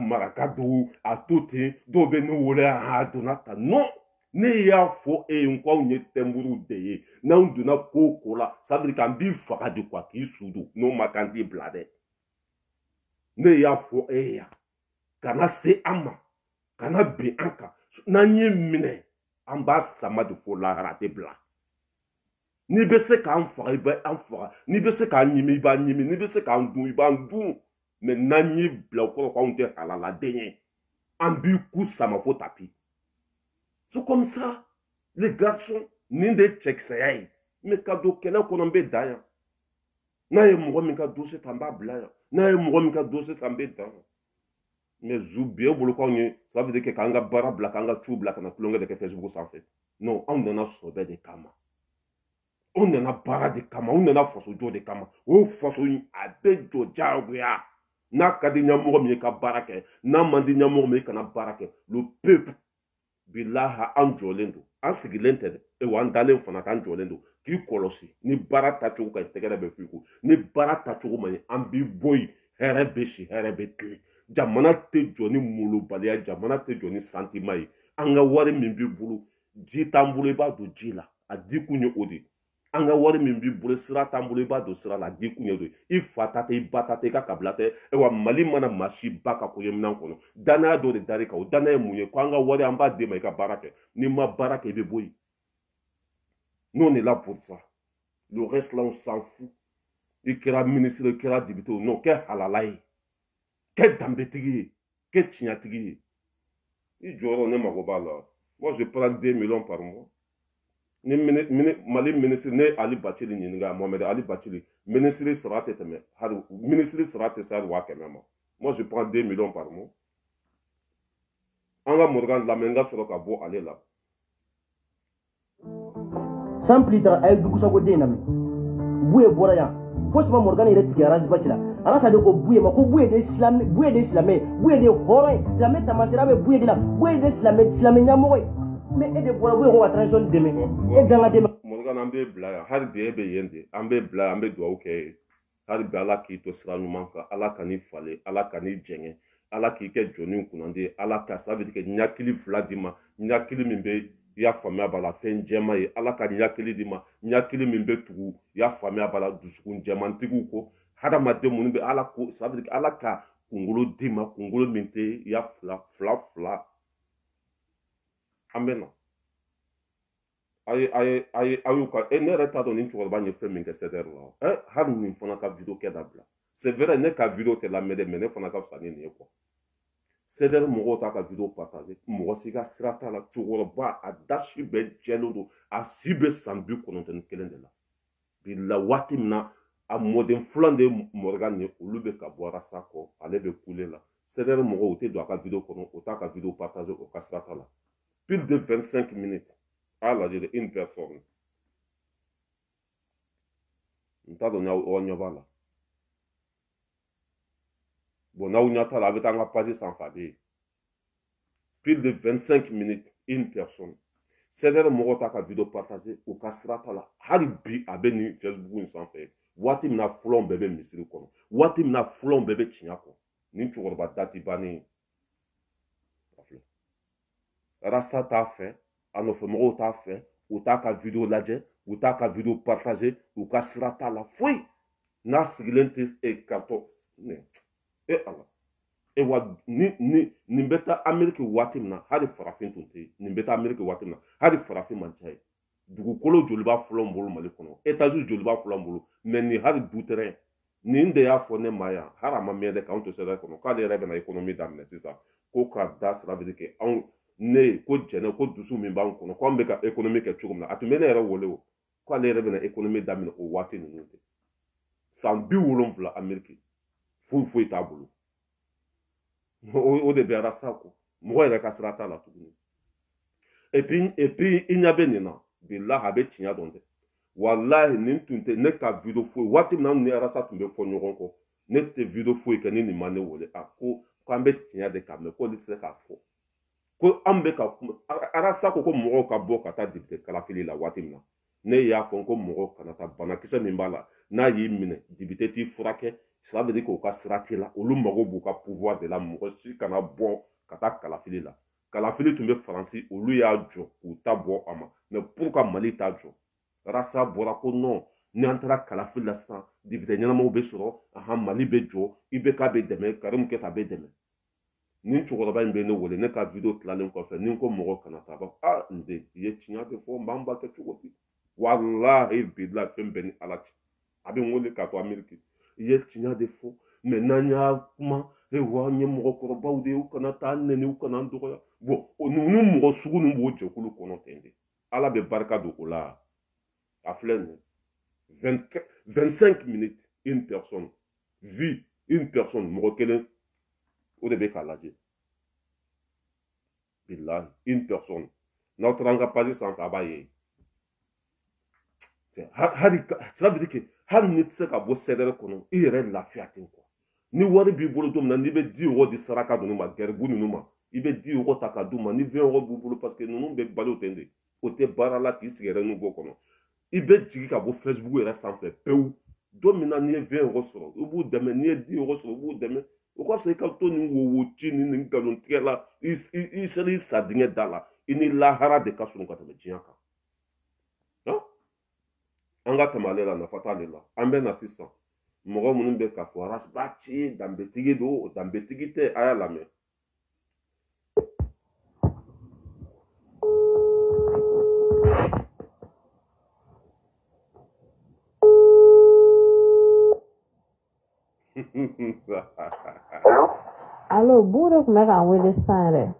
S1: maraka don a to ten dɔw bɛ ne wele donna ta non ne y'a fɔ e ye ko anw ye tɛnburu de ye n'anw donna ko o ko la ça veut dire k'an b'i faga de quoi k'i sudo n'o ma kan t'i bila dɛ ne y'a fɔ e ye yan kana se an ma kana bin an kan n'an ye minɛ an b'a sama de fo lahara a tɛ bila n'i bɛ se k'an faga i bɛ an faga n'i bɛ se k'an ɲimi i b'an ɲimi n'i bɛ se k'an dun i b'an dun mais n'an y'i bila o kɔrɔ k'anw tɛ halaladen ye an b'i ku sama fo tapi c'est comme ça les garçons nin de cɛkisɛya ye mais ka don kɛlɛ kɔnɔ n bɛ dan yan n'a ye mɔgɔ min ka dossier ta n b'a bila yan n'a ye mɔgɔ min ka dossier ta n bɛ dan yan mais zu bi e bolo k'anw ye ça veut dire que k'an ka baara bila k'an ka ciw bila ka na tulonkɛ de kɛ Facebook sanfɛ non anw nana sɔbɛ de kama anw nana baara de kama anw nana faso jɔ de kama o faso a bɛ jɔ diyagoya n'a ka di ɲɛmɔgɔ min ye ka baara kɛ n'a man di ɲɛmɔgɔ min ye kana baara kɛ le peuple bilaha an jɔlen don an sigilen tɛ dɛ wa an dalen fana k'an jɔlen don k'i kɔlɔsi ni baara tacogo ka ɲi tɛgɛrɛ bɛ f'i ko ni baara tacogo man ɲi an b'i bɔ yen hɛrɛ bɛ si hɛrɛ bɛ tilen jamana tɛ jɔ ni molobaliya jamana tɛ jɔ ni sentiment ye an ka wari min b'i bolo ji t'an bolo i b'a don ji la a di kun ye o de an ka wari min b'i bolo sira t'an bolo i b'a don sira la a di kun ye o de i fa ta tɛ i ba ta tɛ i ka kabila tɛ wa mali mana maa si ba ka koɲɛminɛn kɔnɔ danaya dɔ de dar'i kan o danaya ye mun ye ko an ka wari an b'a d'e ma i ka baara kɛ n'i ma baara kɛ i bɛ bɔ yen nous on est là pour ça le reste là on s'en fout i kɛra ministre i kɛra député o non kɛ halala ye kɛ danbetigi ye kɛ tiɲɛtigi ye i jɔyɔrɔ ne mago b'a la moi je prends 2 millions par mois ni mali ministre ne Ali Bacili ɲininka Mohamed Ali Bacili ministre sara tɛ tɛmɛ ministre sara tɛ se hali 100,000 ma moi je prends 2 millions par mois an ka Morgan lamɛn n ka sɔrɔ ka bɔ ale la
S2: sans plus tard a ye dugusago den lamɛn buye bɔra yan fo sama Morgan yɛrɛ tigɛ arasiba ci la ala sa de ko buye ma ko buye de silamɛ buye de hɔrɔn ye silamɛ tamasira bɛ buye de la buye de silamɛ ɲɛmɔgɔ ye mais e de bɔra buye ko ka transition dɛmɛ e danga dɛmɛ
S1: Morgan an bɛ bila yan hali bi e bɛ yen de an bɛ bila yan an bɛ dugawu kɛ ye hali bi ala k'i to sira ɲuman kan ala ka n'i falen ala ka n'i jɛngɛ ala k'i kɛ jɔnni kunnandi ala ka ça veut dire que ɲakili fila d'i ma ɲakili min bɛ i y'a faamuya b'a la fɛn jɛma ye ala ka ɲakili d'i ma ɲakili min bɛ tugu i y'a faamuya b'a la dusukun jɛmantigiw ko hadamaden minnu bɛ ala ko ça veut dire que ala ka kunkolo d'i ma kunkolo min tɛ i y'a fila an bɛ na ayuka ne yɛrɛ t'a dɔn nin cɛkɔrɔba ye fɛn min kɛ CDR la hali nin fana ka video kɛ dabila c'est vrai ne ka video tɛ lamɛn dɛ mais ne fana ka fisa ni nin ye quoi CDR mɔgɔw t'a ka video partager mɔgɔ si ka sira t'a la cɛkɔrɔba a da si bɛɛ jɛlen don a si bɛ san 91 de la bi la waati min na a mɔden filan de ye Morgan ye olu bɛ ka bɔ arasa kɔ ale bɛ kule la CDR mɔgɔw u tɛ don a ka video kɔnɔ u t'a ka video partager o ka sira t'a la plus de 25 minutes à lajɛ une personne n t'a dɔn n'aw ɲɛ b'a la bon n'aw ɲɛ t'a la a bɛ taa an ka page sanfɛ a bɛ yen plus de 25 minutes une personne CDR mɔgɔw t'a ka video partager u ka sira t'a la hali bi a bɛ nin Facebook in sanfɛ waati min na fɔlɔw bɛɛ bɛ misiri kɔnɔ waati min na fɔlɔw bɛɛ bɛ tiɲɛ kɔ nin cɛkɔrɔba da tɛ bannen ye rasa t'a fɛ a nɔfɛmɔgɔw t'a fɛ u t'a ka video lajɛ u t'a ka video partager u ka sira t'a la foyi n'a sigilen tɛ carton ala wa nin bɛ taa Amérique waati min na hali farafin tun tɛ yen nin bɛ taa Amérique waati min na hali farafin man ca ye dugukolo joli b'a fɔlɔ bolo Mali kɔnɔ étage joli b'a fɔlɔ bolo mais nin hali du terrain nin de y'a fɔ ne ma yan hali a ma mɛn dɛ k'anw to CDR kɔnɔ k'ale yɛrɛ bɛna économie daminɛ sisan ko ka da sira veut dire que anw ne ko jɛnɛ ko dusu min b'an kɔnɔ k'an bɛ ka économie kɛ cogo min na a tun bɛ ne yɛrɛ wele o k'ale yɛrɛ bɛna économie daminɛ o waati ninnu de san 70 Amérique foyi t'a bolo o de bɛ arasa kɔ mɔgɔ yɛrɛ ka sira t'a la tuguni et puis i ɲɛ bɛ nin na bilahi a bɛ tiɲɛ dɔn dɛ walahi nin tun tɛ ne ka video foyi waati min na ni arasa tun bɛ fɔ ɲɔgɔn kɔ ne tɛ video foyi kɛ ni nin ma ne wele ko k'an bɛ tiɲɛ de kan mɛ k'olu tɛ se k'a fɔ ko an bɛ ka kuma arasa ko mɔgɔw ka bɔ ka taa député kalafili la waati min na ne y'a fɔ ko mɔgɔw kana taa banakisɛ min b'a la n'a y'i minɛ député t'i furakɛ ça veut dire k'u ka sira t'i la olu mago b'u ka pouvoir de la mɔgɔ si kana bɔ ka taa kalafili la kalafili tun bɛ faransi olu y'a jɔ k'u ta bɔ a ma mais pour ka Mali ta jɔ rasa bɔra ko non ni an taara kalafili la sisan député ɲɛnamaw bɛ sɔrɔ Mali bɛ jɔ IBK bɛ dɛmɛ Karim Keta bɛ dɛmɛ nin cɛkɔrɔba in bɛ ne wele ne ka video tilalen kɔfɛ ni ko mɔgɔ kana taa b'a n den i ye tiɲɛ de fɔ n b'an ba kɛ cogo di walahi bilahi fɛn bɛɛ ni ala cɛ a bɛ n wele k'a to Amérique i ye tiɲɛ de fɔ mais n'an y'a kuma wa n ye mɔgɔkɔrɔbaw de ye u kana taa nɛni u kana n dɔgɔya bon ninnu mɔgɔ sugu ninnu b'o jɛkulu kɔnɔ ten de ala bɛ barika don o la a filɛ nin 25 minutes une personne vie une personne mɔgɔ kelen o de bɛ k'a lajɛ bilahi une personne n'aw taara an ka page sanfɛ a b'a ye hali ça veut dire que hali ni tɛ se ka bɔ CDR kɔnɔ i yɛrɛ lafiya ten quoi ni wari b'i bolo don min na n'i bɛ 10 € di saraka ninnu ma gɛribu ninnu ma i bɛ 10 € ta ka d'u ma ni 20 € b'u bolo parce que ninnu bɛ balo ten de o tɛ baara la k'i sigi nouveau kɔnɔ i bɛ jigin ka bɔ Facebook yɛrɛ sanfɛ pewu don min na n'i ye 20 € sɔrɔ i b'u dɛmɛ n'i ye 10 € sɔrɔ i b'u dɛmɛ o ka fisa i ka to nin wowoci ni nin nkalontigɛ la i sera i sa dingɛ da la i ni lahara de ka surun ka tɛmɛ diɲɛ kan an ka tɛmɛ ale la nafa t'ale la an bɛ na sisan mɔgɔ minnu bɛ k'a fɔ arasiba ci danbetigi don danbetigi tɛ a y'a lamɛn
S3: Allo, bude kun bɛ k'an wele sisan yɛrɛ.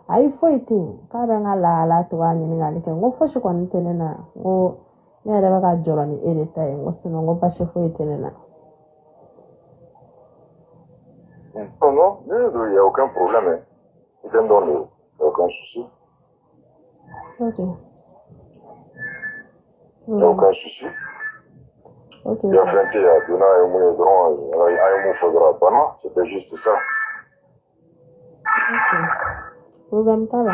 S3: Ayi foyi tɛ yen k'a bɛ n ka lahala togoya ɲininkali kɛ n ko fosi kɔni tɛ ne na n ko ne yɛrɛ bɛ ka jɔrɔ ni e de ta ye n ko sinon n ko basi foyi tɛ ne na.
S4: Non, non, il n'y a aucun problème. Ils aiment donc, il n'y a aucun souci.
S3: Ok.
S4: Il n'y a aucun souci.
S3: Ok.
S4: Il y a fait un grand, c'était juste ça.
S3: Ok. Problème pas là.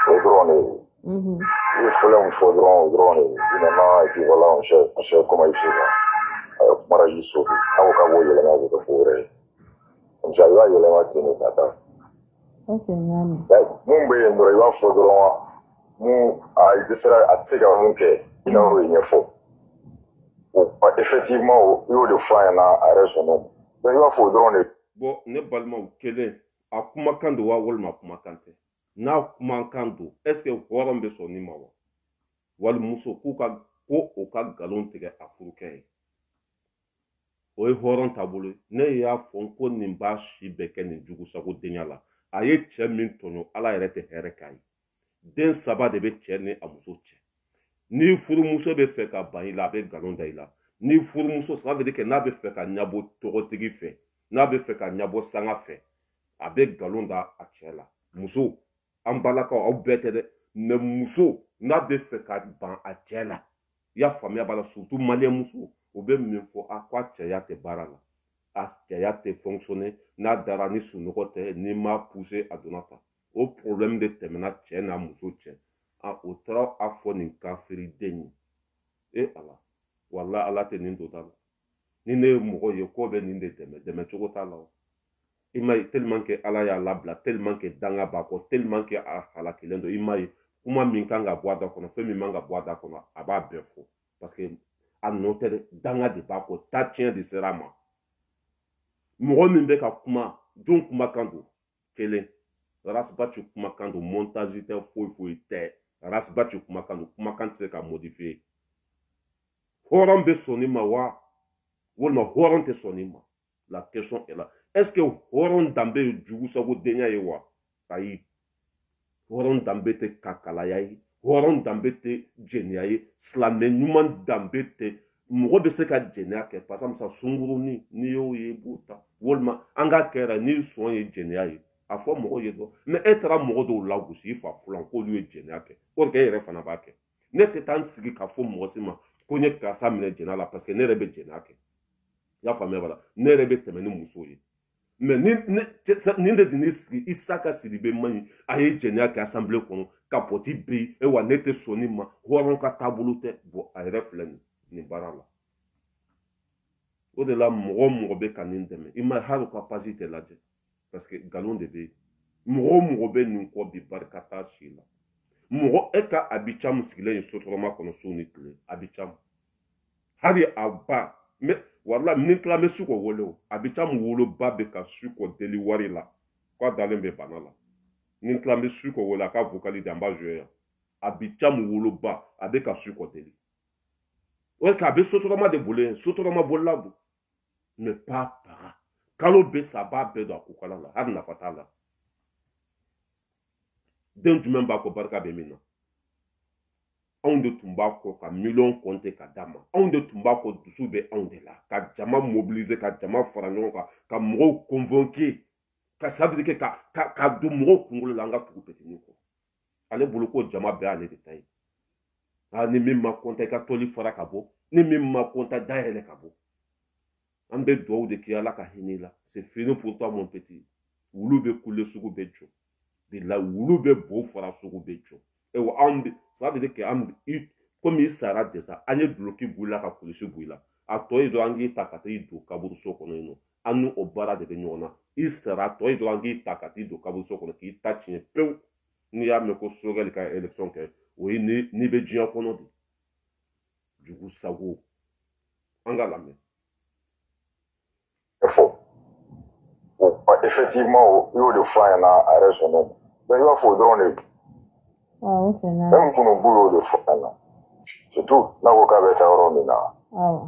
S4: Le drone, il faut un faux drone, et puis voilà, on cherche comment il fait. Moi, je suis sauvé. Avocat, vous, il y a un peu pour vrai. Comme ça, il y a un peu de ça.
S3: Ok, non.
S4: Mon bé, nous avons fait drone. Nous, il décide à se faire il a rien fait. Effectivement, il y a des fois, il y a un arrêt son nom. Donc, il va faut drone.
S1: Bon, ne balmaw kelen a kumakan de wa walima kumakan tɛ n'a kumakan don est ce que hɔrɔn bɛ sɔn nin ma wa walimuso ko o ka nkalon tigɛ a furukɛ ye o ye hɔrɔn taabolo ne y'a fɔ ko nin b'a si bɛɛ kɛ nin jugusagodenya la a ye cɛ min tɔɲɔ ala yɛrɛ tɛ hɛrɛ k'a ye den 3 de bɛ cɛ ni a muso cɛ ni furumuso bɛ fɛ ka ban i la a bɛ nkalon da i la ni furumuso ça veut dire que n'a bɛ fɛ ka ɲabɔ tɔgɔtigi fɛ n'a bɛ fɛ ka ɲabɔ sanga fɛ a bɛ nkalon da a cɛ la muso an balakaw aw bɛɛ tɛ dɛ mais muso n'a bɛ fɛ ka ban a cɛ la i y'a faamuya b'a la surtout maliyɛn muso o bɛ min fɔ a ko a cɛya tɛ baara la a cɛya tɛ fonctionner n'a dara ni sunɔgɔ tɛ n'i m'a pousser a donna tan o problème de tɛmɛna cɛ n'a muso cɛ o taara a fɔ nin kafiriden ye ala wala ala tɛ nin don ta la ni ne ye mɔgɔ ye ko bɛ nin de dɛmɛ cogo t'a la i m'a ye tellement que ala y'a labila tellement que danga b'a kɔ tellement que a halakilen don i m'a ye kuma min kan ka bɔ a da kɔnɔ fɛn min man ka bɔ a da kɔnɔ a b'a bɛɛ fɔ parce que a nɔ tɛ dɛ danga de b'a kɔ ta tiɲɛ de sera a ma mɔgɔ min bɛ ka kuma jɔn kumakan don kelen rasibati kumakan don montage tɛ foyi foyi tɛ rasibati kumakan don kumakan tɛ se ka modifier hɔrɔn bɛ sɔn nin ma wa walima hɔrɔn tɛ sɔn nin ma la question est là est ce que hɔrɔn danbe ye jugusagodenya ye wa ayi hɔrɔn danbe tɛ kakalaya ye hɔrɔn danbe tɛ jɛnɛya ye silamɛ ɲuman danbe tɛ mɔgɔ bɛ se ka jɛnɛya kɛ par exemple sungurunin n'i y'o ye i b'o ta walima an ka kɛra ni sɔn ye jɛnɛya ye a fɔ mɔgɔ ye dɔrɔn mais e taara mɔgɔ dɔw lagosi i fa fulan k'olu ye jɛnɛya kɛ o de e yɛrɛ fana b'a kɛ ne tɛ taa n sigi k'a fɔ mɔgɔ si ma ko n ye karisa minɛ jɛnɛya la parce que ne yɛrɛ bɛ jɛnɛya kɛ i y'a faamuya b'a la ne yɛrɛ bɛ tɛmɛ ni muso ye mais nin de ne sigi Isaka Sidibe man ɲi a ye jɛnɛya kɛ assemblée kɔnɔ kapɔti bɛ yen wa ne tɛ sɔn nin ma hɔrɔn ka taabolo tɛ bon a yɛrɛ filɛ nin baara la o de la mɔgɔ bɛ ka nin dɛmɛ i ma hali ka pasi tɛ lajɛ parce que nkalon de bɛ yen mɔgɔ bɛ nin kɔ bi barika t'a si la mɔgɔ e ka Abidjan sigilen ye sotarama kɔnɔ su ni tile Abidjan hali a ba mais wala ni tila bɛ su ko wele o Abidjan woloba bɛ ka su ko deli wari la k'a dalen bɛ bana la ni tila bɛ su ko wele a ka vocali de an b'a jouer yan Abidjan woloba a bɛ ka su ko deli o ye k'a bɛ sotarama de bolo yen sotarama bolila don mais pas para kalo bɛ sa a b'a bɛɛ don a kokala la hali nafa t'a la den jumɛn b'a kɔ barika bɛ min na anw de tun b'a kɔ ka miliyɔn kɔnte ka d'a ma anw de tun b'a kɔ dusu bɛ anw de la ka jama mobiliser ka jama fara ɲɔgɔn kan ka mɔgɔw convoquer ka ça veut dire ka don mɔgɔw kunkolo la an ka tugu petini kɔ ale bolo ko jama bɛɛ ale de ta ye ni min ma kɔnta i ka tɔli fara ka bɔ ni min ma kɔnta dayɛlɛ ka bɔ an bɛ duwawu de kɛ ala ka hinɛ la c'est fini pour toi mon petit wulu bɛ kule sugu bɛ jɔ de la wulu bɛ bo fara sugu bɛ jɔ wa anw bɛ ça veut dire que an komi i sara déjà an ye duloki bɔ i la ka kulusi bɔ i la a tɔ ye dɔrɔn an k'i ta ka taa i don kaburuso kɔnɔ yen nɔ an n'o baara de bɛ ɲɔgɔn na i sara a tɔ ye dɔrɔn an k'i ta ka t'i don kaburuso kɔnɔ k'i ta tiɲɛ pewu n'i y'a mɛn ko Sogɛli ka élection kɛ o ye n'i bɛ diɲɛ kɔnɔ de jugu sago an ka lamɛn.
S4: Effectivement, il y a des fois à raisonner. Mais il va falloir donner. Même pour nous boulot de fois surtout, là où on va être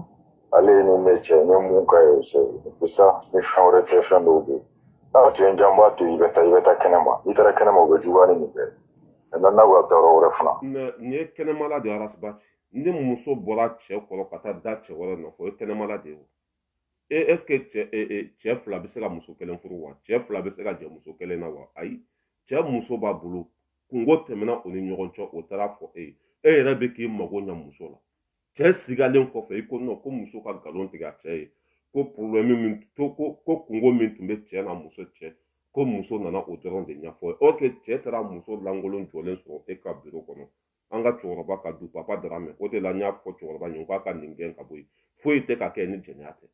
S4: allez nous mettre, nous montrer, c'est ça, les gens auraient été fait d'où. Ah, tu es un jambon, tu y vas à Kenema. Il t'a Kenema au Béjouan, il est là où on va être
S1: mais ni est Kenema là de Arasbati. Ni muso bɔra cɛ kɔrɔ ka taa da cɛ wɛrɛ nɔfɛ o ye kɛnɛmala de ye o est ce que cɛ fila bɛ se ka muso kelen furu wa cɛ fila bɛ se ka jɛ muso kelen na wa ayi cɛ muso b'a bolo kungo tɛmɛna o ni ɲɔgɔn cɛ o taara fɔ e yɛrɛ bɛ k'i mago ɲɛ muso la cɛ sigalen kɔfɛ i ko non ko muso ka nkalon tigɛ a cɛ ye ko problème min ko kungo min tun bɛ cɛ n'a muso cɛ ko muso nana o dɔrɔn de ɲɛfɔ ye or que cɛ taara muso lankolon jɔlen sɔrɔ e ka bureau kɔnɔ an ka cɛkɔrɔba ka du papa Darame o de la n y'a fɔ cɛkɔrɔba ɲɛ k'a ka nin gɛn ka bɔ yen foyi tɛ ka kɛ ni jɛnɛya tɛ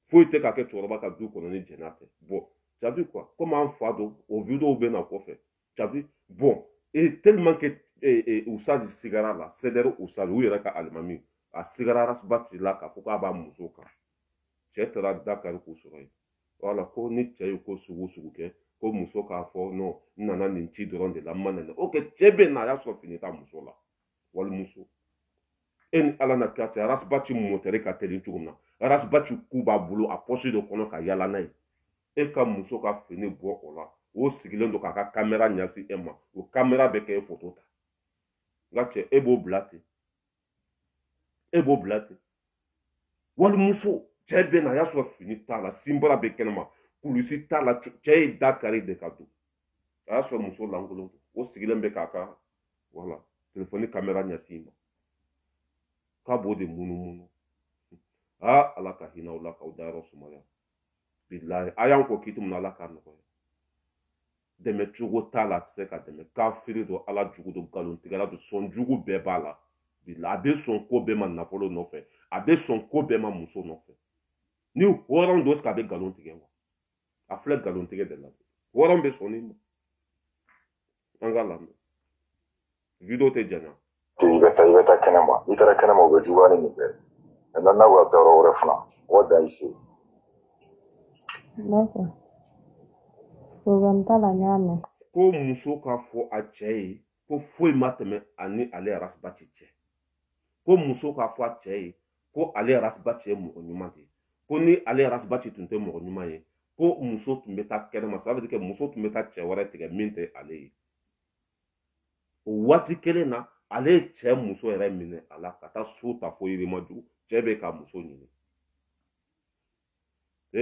S1: foyi tɛ ka kɛ cɛkɔrɔba ka du kɔnɔ ni jɛnɛya tɛ bon tu as vu quoi comme an fa don o vidéo bɛ na kɔfɛ tu as vu bon et tellement que Usazi sigara la c'est-à-dire Usazi u yɛrɛ ka alimami a sigara Arasbati la k'a fɔ k'a b'a muso kan cɛ taara Dakar k'u sɔrɔ yen voilà ko ni cɛ ye ko sugu kɛ ko muso k'a fɔ non n nana nin ci dɔrɔn de la n ma nɛnɛ ok cɛ bɛ na a y'a sɔrɔ fini t'a muso la walimuso e ni ala na kɛ cɛ arasibaci mɔtɛri ka teli cogo min na arasibaci ku b'a bolo a pɔsi de kɔnɔ ka yala n'a ye e ka muso ka fini bɔ o la o sigilen don k'a ka kamera ɲɛsin e ma o kamera bɛ kɛ e foto ta nka cɛ e b'o bila ten e b'o bila ten walimuso cɛ bɛ na a y'a sɔrɔ fini t'a la sinbara bɛ kɛnɛma kulusi t'a la cɛ ye da kari de ka don a y'a sɔrɔ muso lankolon don o sigilen bɛ k'a ka wala telefɔni kamera ɲɛsin ma k'a b'o de munumunu ala ka hinɛ aw la k'aw dayɔrɔ sumaya bilahi a y'an kɔ kiti min na ala k'a nɔgɔya dɛmɛ cogo t'a la a tɛ se ka dɛmɛ kafiri don ala jugu don nkalontigɛla don sɔn jugu bɛɛ b'a la bilahi a bɛ sɔn ko bɛɛ ma nafolo nɔfɛ a bɛ sɔn ko bɛɛ ma muso nɔfɛ ni hɔrɔn don a bɛ nkalon tigɛ wa a filɛ nkalon tigɛ de la hɔrɔn bɛ sɔn ni ma an ka lamɛn video tɛ janya
S4: i bɛ taa kɛnɛma i taara kɛnɛma u bɛ juguya ni nin bɛɛ n'a bɛ taa yɔrɔ wɛrɛ fana o dan i se
S3: d'accord program t'a la n y'a mɛn
S1: ko muso k'a fɔ a cɛ ye ko foyi ma tɛmɛ ani ale arasibaci cɛ ko muso k'a fɔ a cɛ ye ko ale arasibaci ye mɔgɔ ɲuman de ye ko ni ale arasibaci tun tɛ mɔgɔ ɲuman ye ko muso tun bɛ taa kɛnɛma ça veut dire que muso tun bɛ taa cɛ wɛrɛ tigɛ min tɛ ale ye o waati kelen na ale ye cɛ muso yɛrɛ minɛ a la ka taa so ta fo Yirimajɔ cɛ bɛ ka muso ɲini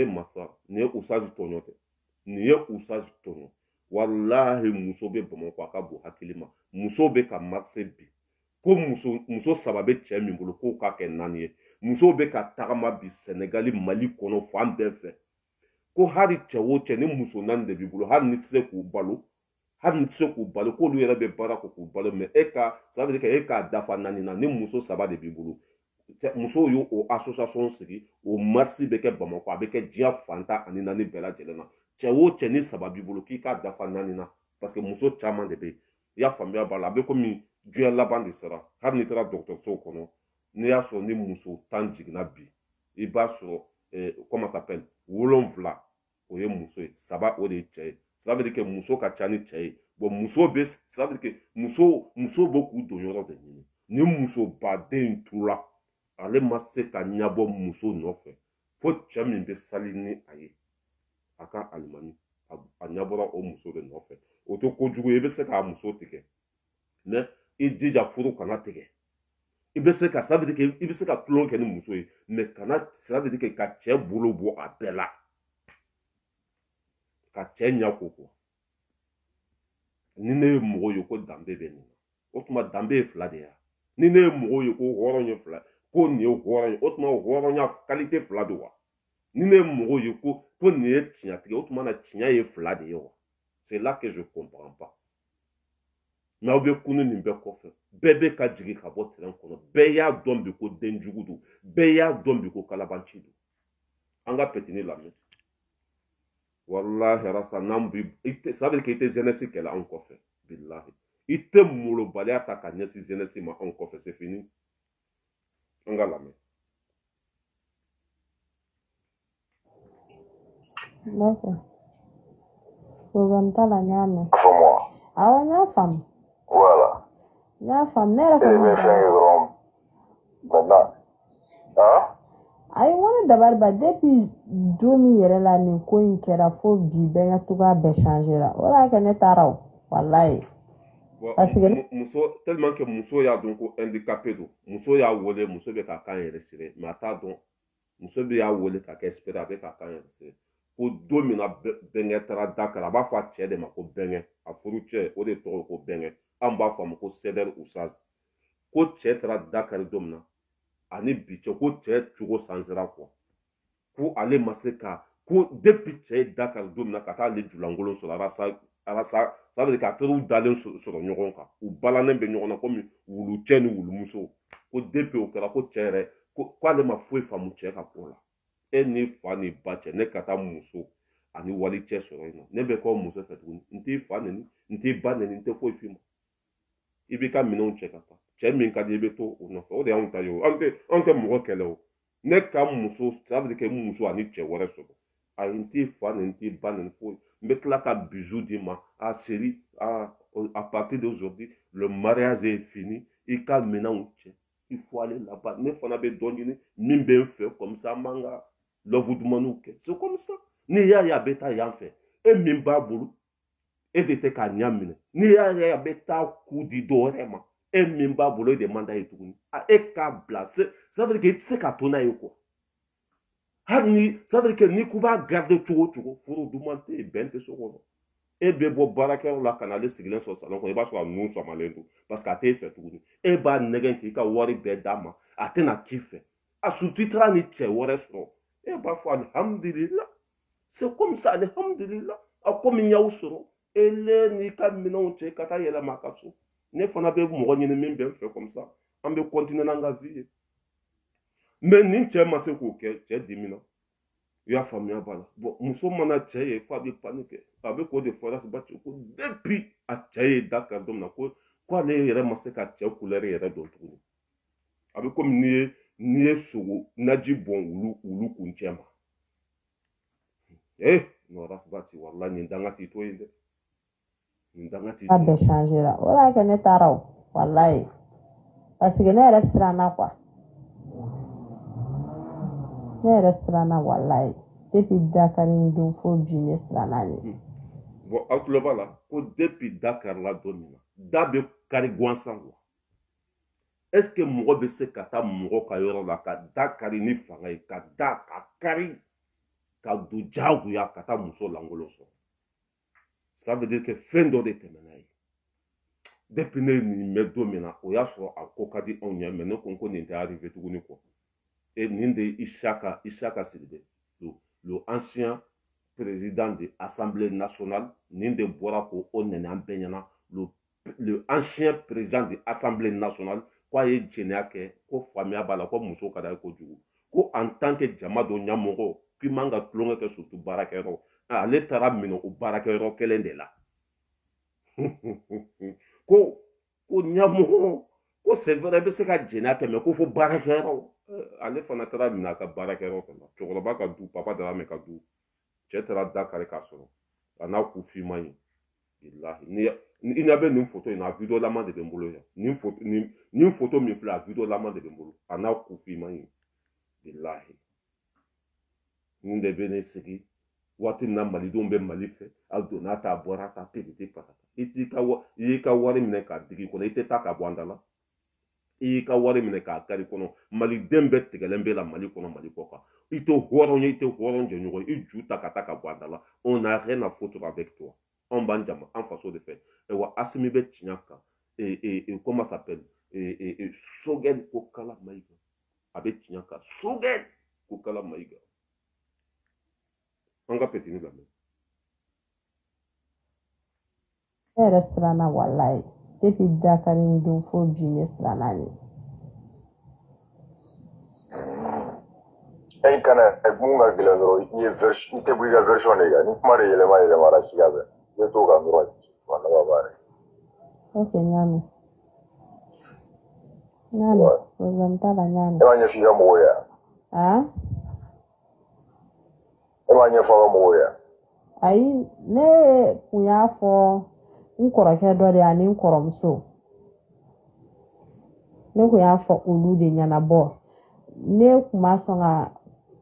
S1: masa nin ye usazi tɔɲɔ tɛ nin ye usazi tɔɲɔ walahi muso bɛ Bamakɔ a ka bon hakili ma muso bɛ ka marché bi ko muso saba bɛ cɛ min bolo k'o k'a kɛ 4 ye muso bɛ ka tagama bi Senegali Mali kɔnɔ fan bɛɛ fɛ ko hali cɛ o cɛ ni muso 4 de b'i bolo hali ni tɛ se k'u balo k'olu yɛrɛ bɛ baara k'u balo mais ça veut dire que e k'a dafa 4 na ni muso 3 de b'i bolo musow y'o o association sigi o marché bɛ kɛ Bamakɔ a bɛ kɛ diɲɛ fantan ani 4 bɛɛ lajɛlen na cɛ o cɛ ni 3 b'i bolo k'i k'a dafa 4 na parce que muso caman de bɛ yen i y'a faamuya b'a la a bɛ komi diɲɛ laban de sera hali n'i taara dɔgɔtɔrɔso kɔnɔ n'i y'a sɔrɔ ni muso 10 jiginna bi i b'a sɔrɔ comment ça s'appelle 7 o ye muso ye 3 o de ye cɛ ye ça veut dire que muso ka ca ni cɛ ye bon muso bɛ ça veut dire que muso bɛ k'u don yɔrɔ de ɲini ni muso baden turula ale ma se ka ɲɛbɔ muso nɔfɛ fo cɛ min bɛ sali ni a ye a ka alimami a ɲɛbɔra o muso de nɔfɛ o to kojugu ye i bɛ se k'a muso tigɛ mais i jija furu kana tigɛ i bɛ se ka ça veut dire que i bɛ se ka tulon kɛ ni muso ye mais kana ça veut dire que ka cɛ bolo bɔ a bɛɛ la ka cɛ ɲɛ ko quoi ni ne ye mɔgɔ ye ko danbe bɛ nin na o tuma danbe ye 2 de ye ni ne ye mɔgɔ ye ko hɔrɔn ye 2 ko nin ye hɔrɔn ye o tuma hɔrɔnya qualité 2 de wa ni ne ye mɔgɔ ye ko nin ye tiɲɛtigi o tuma na tiɲɛ ye 2 de ye wa c'est là que je comprends pas mais aw bɛ kunu nin bɛɛ kɔfɛ bɛɛ bɛ ka jigin ka bɔ terrain kɔnɔ bɛɛ y'a dɔn bi ko denjugu don bɛɛ y'a dɔn bi ko kalabanci don an ka petini lamɛn wallahi rasa n'an bi ça veut dire que i tɛ jeunesse kɛlɛ anw kɔfɛ billahi i tɛ molobaliya ta ka ɲɛsin jeunesse ma anw kɔfɛ c'est fini an ka lamɛn
S3: d'accord program t'a la n y'a mɛn
S4: fɔ
S3: awɔ n y'a faamu
S4: voilà
S3: n y'a faamu ne yɛrɛ
S4: e bɛ fɛn kɛ dɔrɔn maintenant
S3: ayi n ko ne dabali ba depuis don min yɛrɛ la nin ko in kɛra fo bi bɛɛ ka togoya bɛɛ changer la o de y'a kɛ ne taara o walayi parce que
S1: muso tellement que muso y'a dɔn ko handicapé don muso y'a wele muso bɛ k'a kan yɛrɛ siri mais a t'a dɔn muso bɛ y'a wele k'a kɛ espérer a bɛ k'a kan yɛrɛ siri ko don min na bɛnkɛ taara Dakar a b'a fɔ a cɛ de ma ko bɛnkɛ a furu cɛ o de tɔgɔ ko bɛnkɛ an b'a fɔ a ma ko Seder Ousaz ko cɛ taara Dakar don min na ani bi cɛ ko cɛ cogo sansera quoi ko ale ma se ka ko depuis cɛ ye Dakar don min na ka taa ale julankolon sɔrɔ ça veut dire k'a teriw dalen sɔrɔ ɲɔgɔn kan u balannen bɛ ɲɔgɔn na komi wulu cɛ ni wulumuso ko depuis o kɛra ko cɛ yɛrɛ ko ale ma foyi faamu cɛ ka ko la e ni fa ni ba cɛ ne ka taa muso ani wali cɛ sɔrɔ yen nɔ ne bɛ kɔ muso fɛ tuguni n t'i fa neni n t'i ba neni n tɛ foyi f'i ma i b'i ka minɛnw cɛ ka taa cɛ min ka di i bɛ to o nɔfɛ o de y'anw ta ye o anw tɛ mɔgɔ kɛlɛ o ne ka muso ça veut dire que muso ani cɛ wɛrɛ sɔrɔ ayi n t'i fa neni n t'i ba neni foyi mettre la carte bisou d'Ima, à série, à partir d'aujourd'hui, le mariage est fini. Il faut maintenant, il faut aller là-bas. Ne faut pas donner, ni bien fait comme ça, manga, le vous demande. C'est comme ça. Ni ya beta yan fait. Et mimba boulou. Et de te kanyamine. Ni ya beta coup di dorema. Et mimba boulou de manda et tout. Et kabla. Ça veut dire que c'est qu'à ton aïe quoi. Ça veut dire que ni kuba garde tout, faut demander ben te soro. Et bien bon baraker la canale sigilen so salon ko e ba so anu so malendo parce que ate fait tout. Et ba negen ki ka wori be dama. Ate na kife. A sous-titre ni che wore so. Et ba fo alhamdulillah. C'est comme ça alhamdulillah. A comme nyaw soro. Ele ni ka minon che kata yela makaso. Ne fona be mo ngoni min ben fait comme ça. On be continuer na nga vie. Mais ni che ma se ko ke che dimina. Ya famille bala. Bon, muso mana che e fa bi panique. Avec quoi de force battu ko depuis a che Dakar dom na ko quoi le yere ma se ka che couleur yere do tout. Avec comme ni sogo naji bon ulu kunchema. No ras bati wallahi ni dangati to yinde. Ni dangati to.
S3: Abe changer là. Ora que ne tarau. Wallahi. Parce que ne restera na quoi. Ne restera na wallahi. Depuis Dakar ni do fo bi ne restera na ni.
S1: Bon, out le bala ko depuis Dakar la domina. Dabe kari gwansango. Est-ce que mo be se kata mo ka yoro la ka Dakar ni fanga ka Dakar kari ka du jagu ya kata muso langolo so. Ça veut dire que fin de temenai. Depuis ne ni me domina o ya so akoka di onya me no konko ni arrivé tout ni quoi. Et ninde Ishaka Sidibé, le ancien président de l'Assemblée nationale, ninde Borako Onene Benyana, le ancien président de l'Assemblée nationale, quoi est généake, quoi famille bala, quoi muso kada ko jugu, ko en tant que Jamado Nyamoro, qui manga klonge que surtout Barakero, ale tara mino o Barakero kelende la. Ko Nyamoro, ko c'est vrai que c'est ka généake, mais ko fo Barakero. Ale fana tara mina ka Barakero kala. Chokoloba ka du, papa dara me ka du. Che tara Dakar ka soro. Ana ku fima yi. Billahi. Ni na be ni photo ina video la man de bembolo ya. Ni photo mi fla video la man de bembolo. Ana ku fima yi. Billahi. Ni de bene sigi. Wati na mali do mbe mali fe. Al donata borata petite patata. Iti ka wari mine ka digi kono ite ta ka bwandala. I ka wari mine ka kari kono mali dembe tegelembe la mali kono mali koka ito horon je nyugo I juta kataka bwandala on a rien à foutre avec toi on banjama en façon de faire et wa asimi be chinyaka et comment ça s'appelle et sogen kokala maiga abe chinyaka sogen kokala maiga anga petini la même
S3: Restaurant wallahi. Depuis Dakar ni do fo bi ne restera na ni.
S4: Ay kana munga gilano ye version te buiga version ne ga ni mare yele mara sigabe ye to ga mro wana babare
S3: Okay nyami uzamta la nyami
S4: eba nye figa moya eba nye faga moya
S3: ayi ne kunya fo nkoroke dori ani nkoromso ne kunya fo ulu de nyana bo ne kuma songa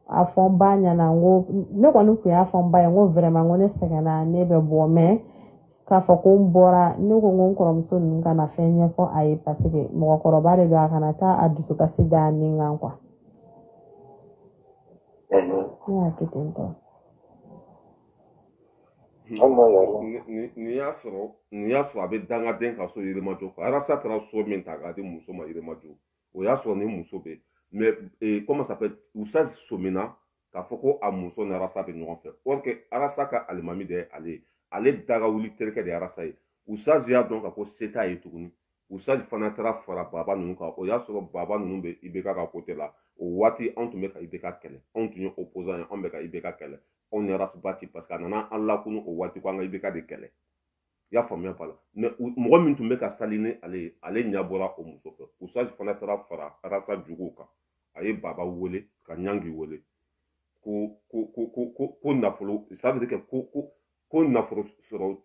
S3: afon banya na ngo ne kwanu kunya afon banya ngo vraiment ngo ne segana ne be bo me ka fo ko mbora ne ko ngo nkoromso nga na fenye fo ayi parce que mo ko robare do akana ta adusu ka sida ni ngankwa ya kitento
S1: ni y'a sɔrɔ a bɛ dangaden ka so yirimajɔ quoi arasa taara so min ta k'a di muso ma yirimajɔ o y'a sɔrɔ ni muso bɛ mais comment ça s'appelle usa somina k'a fɔ ko a muso ni arasa bɛ ɲɔgɔn fɛ or que arasa ka alimami de ye ale daga wuli terikɛ de ye arasa ye usa y'a dɔn ka ko se t'a ye tuguni usa fana taara fara baba ninnu kan o y'a sɔrɔ baba ninnu bɛ IBK ka côté la o waati anw tun bɛ ka IBK kɛlɛ anw tun ye opposant ye anw bɛ ka IBK kɛlɛ anw ye rasibati parce que a nana an lakunu o waati ko an ka IBK de kɛlɛ i y'a faamuya ba la mais mɔgɔ min tun bɛ ka sali ni ale ye ale ɲɛ bɔra o muso fɛ usa fana taara fara arasa juguw kan a ye baba wele ka ɲangi wele ko nafolo ça veut dire que ko ko nafolo sɔrɔ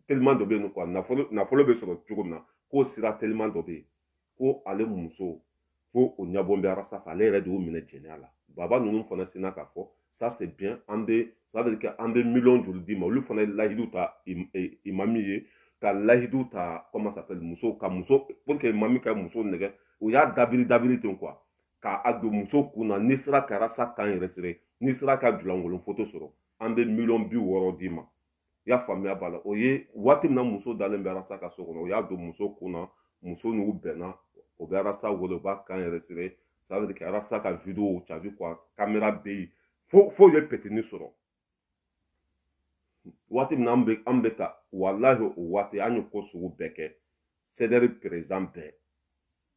S1: tellement dɔ bɛ yen quoi nafolo bɛ sɔrɔ cogo min na ko sira tellement dɔ bɛ yen ko ale muso ko o ɲɛbɔ bɛ arasa fɛ ale yɛrɛ de y'o minɛ jɛnɛya la baba ninnu fana sinna k'a fɔ ça c'est bien ça veut dire que an bɛ miliyɔn joli d'i ma olu fana ye lahidu ta imami ye ka lahidu ta comment ça s'appelle muso ka muso pour que imami ka muso nɛgɛ o y'a dabiri ten quoi k'a don muso kun na n'i sera ka arasa kan yɛrɛ sere n'i sera ka julankolon photo sɔrɔ an bɛ miliyɔn 60 d'i ma i y'a faamuya b'a la o ye waati min na muso dalen bɛ arasa ka so kɔnɔ o y'a don muso kun na muso n'u bɛnna o bɛ arasa wele o b'a kan yɛrɛ sere ça veut dire que arasa ka vidéo tu as vu quoi caméra bɛ yen fo ye petini sɔrɔ waati min na an bɛ ka walahi o waati an ye ko sugu bɛɛ kɛ CDR président bɛɛ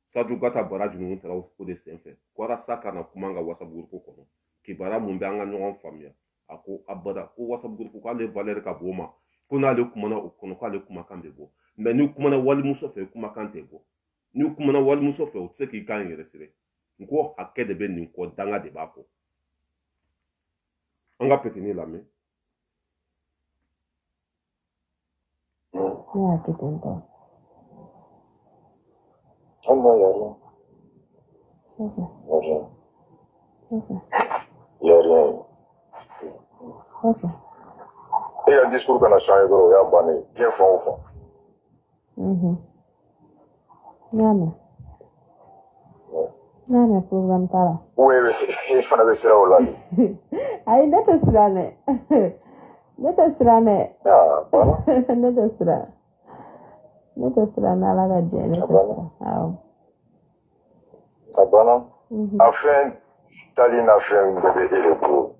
S1: Sadio Gata baraji ninnu taara o de senfɛ ko arasa kana kuma an ka WhatsApp groupe kɔnɔ kibaruya mun bɛ an ka ɲɔgɔn faamuya a ko abada ko WhatsApp groupe k'ale valeur ka bon o ma ko n'ale kumana o kɔnɔ k'ale kumakan bɛ bɔ mais n'i kumana walimuso fɛ kumakan tɛ bɔ n'i kumana walimuso fɛ o tɛ se k'i kan yɛrɛ siri n ko hakɛ de bɛ nin kɔ danga de b'a kɔ an ka petini lamɛn.
S3: Ya que tentó.
S4: No, ya rien. Il n'y a rien. Et le discours qu'on a changé, il y a banné. Tiens, fond au fond.
S3: Nada, program tala.
S4: Oui, il faut aller sur là.
S3: Ay, no te strane. No te strane.
S4: Ah, voilà.
S3: No te strane. No te strane a la gaje. No te strane.
S4: Ah, bon. Enfin, Taline a fait une bébé et le gros.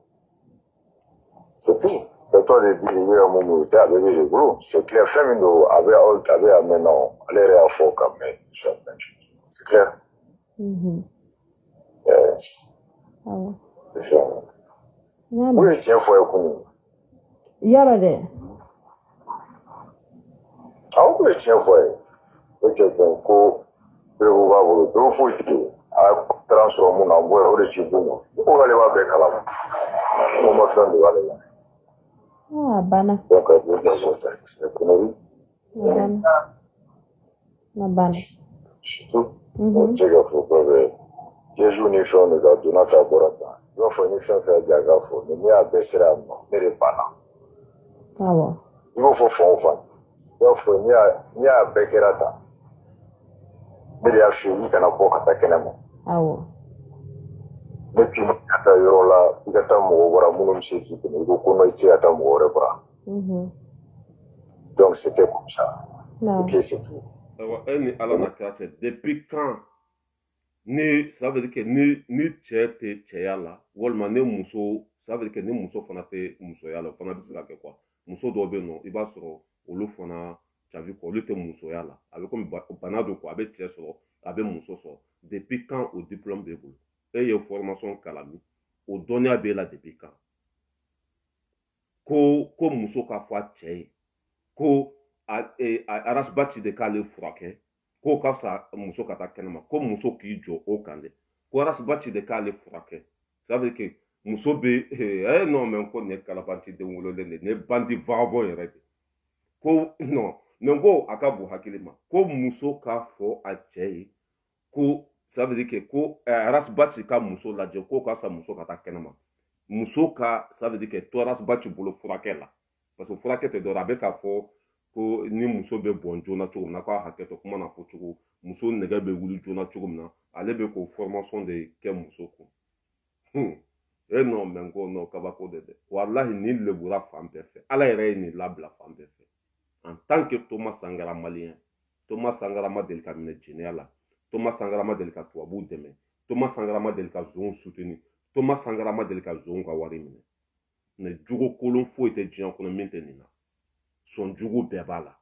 S4: C'est tout. C'est toi de dire, oui, à mon moment, tu as bébé et le gros. C'est clair. Féminin avait amené, aller à fond comme c'est clair. C'est ça. Oui, tiens, faut écouter.
S3: Yara de.
S4: Ah, oui, tiens, faut écouter. Ok, donc, vous va vous le faut écouter. Ah, transformer mon envoi au dessus de nous. Vous allez voir avec la main. On m'a fait de aller là.
S3: Ah, bana.
S4: Donc, vous allez voir ça. C'est comme
S3: Bana. Na bana.
S4: C'est tout. Donc, c'est qu'il faut que Jésus n'y fait nous a donné sa borata. Il faut nous faire faire diagafo. Mais il y a baissé la main. Mais il n'est pas là.
S3: Ah bon.
S4: Il faut faire un fan. Il faut n'y a baissé la main. Mais il y a fini qu'on a pas attaqué la main.
S3: Ah bon.
S4: Mais puis, il y a eu là, il y a un mot, voilà, mon monsieur qui est venu, donc on a été à un mot, donc c'était comme ça. Ok, c'est tout.
S1: Depuis quand ça veut dire que ni cɛ tɛ cɛya la walima ni muso ça veut dire que ni muso fana tɛ musoya la o fana bɛ se ka kɛ quoi muso dɔw bɛ yen nɔ i b'a sɔrɔ olu fana tu as vu quoi olu tɛ musoya la a bɛ komi bana don quoi a bɛ cɛ sɔrɔ a bɛ muso sɔrɔ depuis quand o diplôme b'e bolo e ye formation kalan min o dɔnniya b'e la depuis quand ko muso ka fɔ a cɛ ye ko arasiba ci de k'ale furakɛ ko ka fisa muso ka taa kɛnɛma ko muso k'i jɔ o kan dɛ ko arasiba ci de k'ale furakɛ ça veut dire que muso bɛ non mais ko nin ye kalabanti den wololen de nin ye bandi vagabond yɛrɛ de ko non mais ko a ka bon hakili ma ko muso k'a fɔ a cɛ ye ko ça veut dire que ko arasiba ci ka muso lajɛ ko ka fisa muso ka taa kɛnɛma muso ka ça veut dire que to arasiba ci bolo furakɛ la parce que furakɛ tɛ dɔrɔn a bɛ k'a fɔ ko ni muso bɛ bɔn joona cogo min na k'a hakɛ to kuma na fɔ cogo muso nɛgɛ bɛ wuli joona cogo min na ale bɛ k'o formation de kɛ muso kun non mais ko non kabako de dɛ walahi nin lebura fan bɛɛ fɛ ala yɛrɛ ye nin labila fan bɛɛ fɛ en tant que Thomas Sankara malien Thomas Sankara ma deli ka minɛ jɛnɛya la Thomas Sankara ma deli ka tubabuw dɛmɛ Thomas Sankara ma deli ka zonw soutenir Thomas Sankara ma deli ka zonw ka wari minɛ mais jogo kolon foyi tɛ diɲɛ kɔnɔ min tɛ nin na son jugu bɛɛ b'a la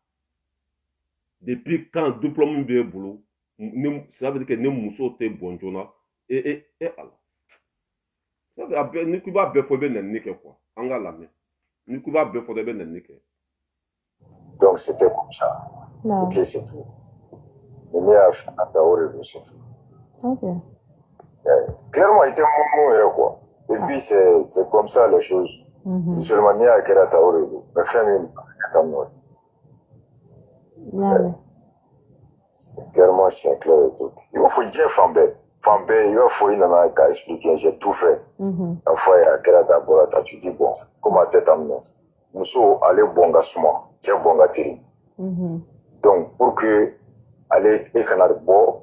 S1: depuis quand diplôme b'e bolo ça veut dire que ni muso tɛ bɔn joona ala ça veut dire ni k'i b'a bɛɛ fɔ i bɛ nɛnini kɛ quoi an ka lamɛn ni k'i b'a bɛɛ fɔ i bɛ nɛnini kɛ.
S4: Donc c'était comme ça. Ok, c'est tout. Mais il y a un théorie de c'est tout.
S3: Ok.
S4: Clairement, il était mon quoi. Et puis c'est comme ça les choses. seulement ni a kɛra ta o de don mais fɛn min ka taa nɔ clairement c'est clair et tout il b'a fɔ diɲɛ fan bɛɛ i b'a fɔ i nana ka expliquer j'ai tout fait a fɔ a ye a kɛra ta bɔra ta tu dis bon comme a tɛ taa minɛ muso ale bɔn ka suma cɛ bɔn ka teri donc pour que ale e kana bɔ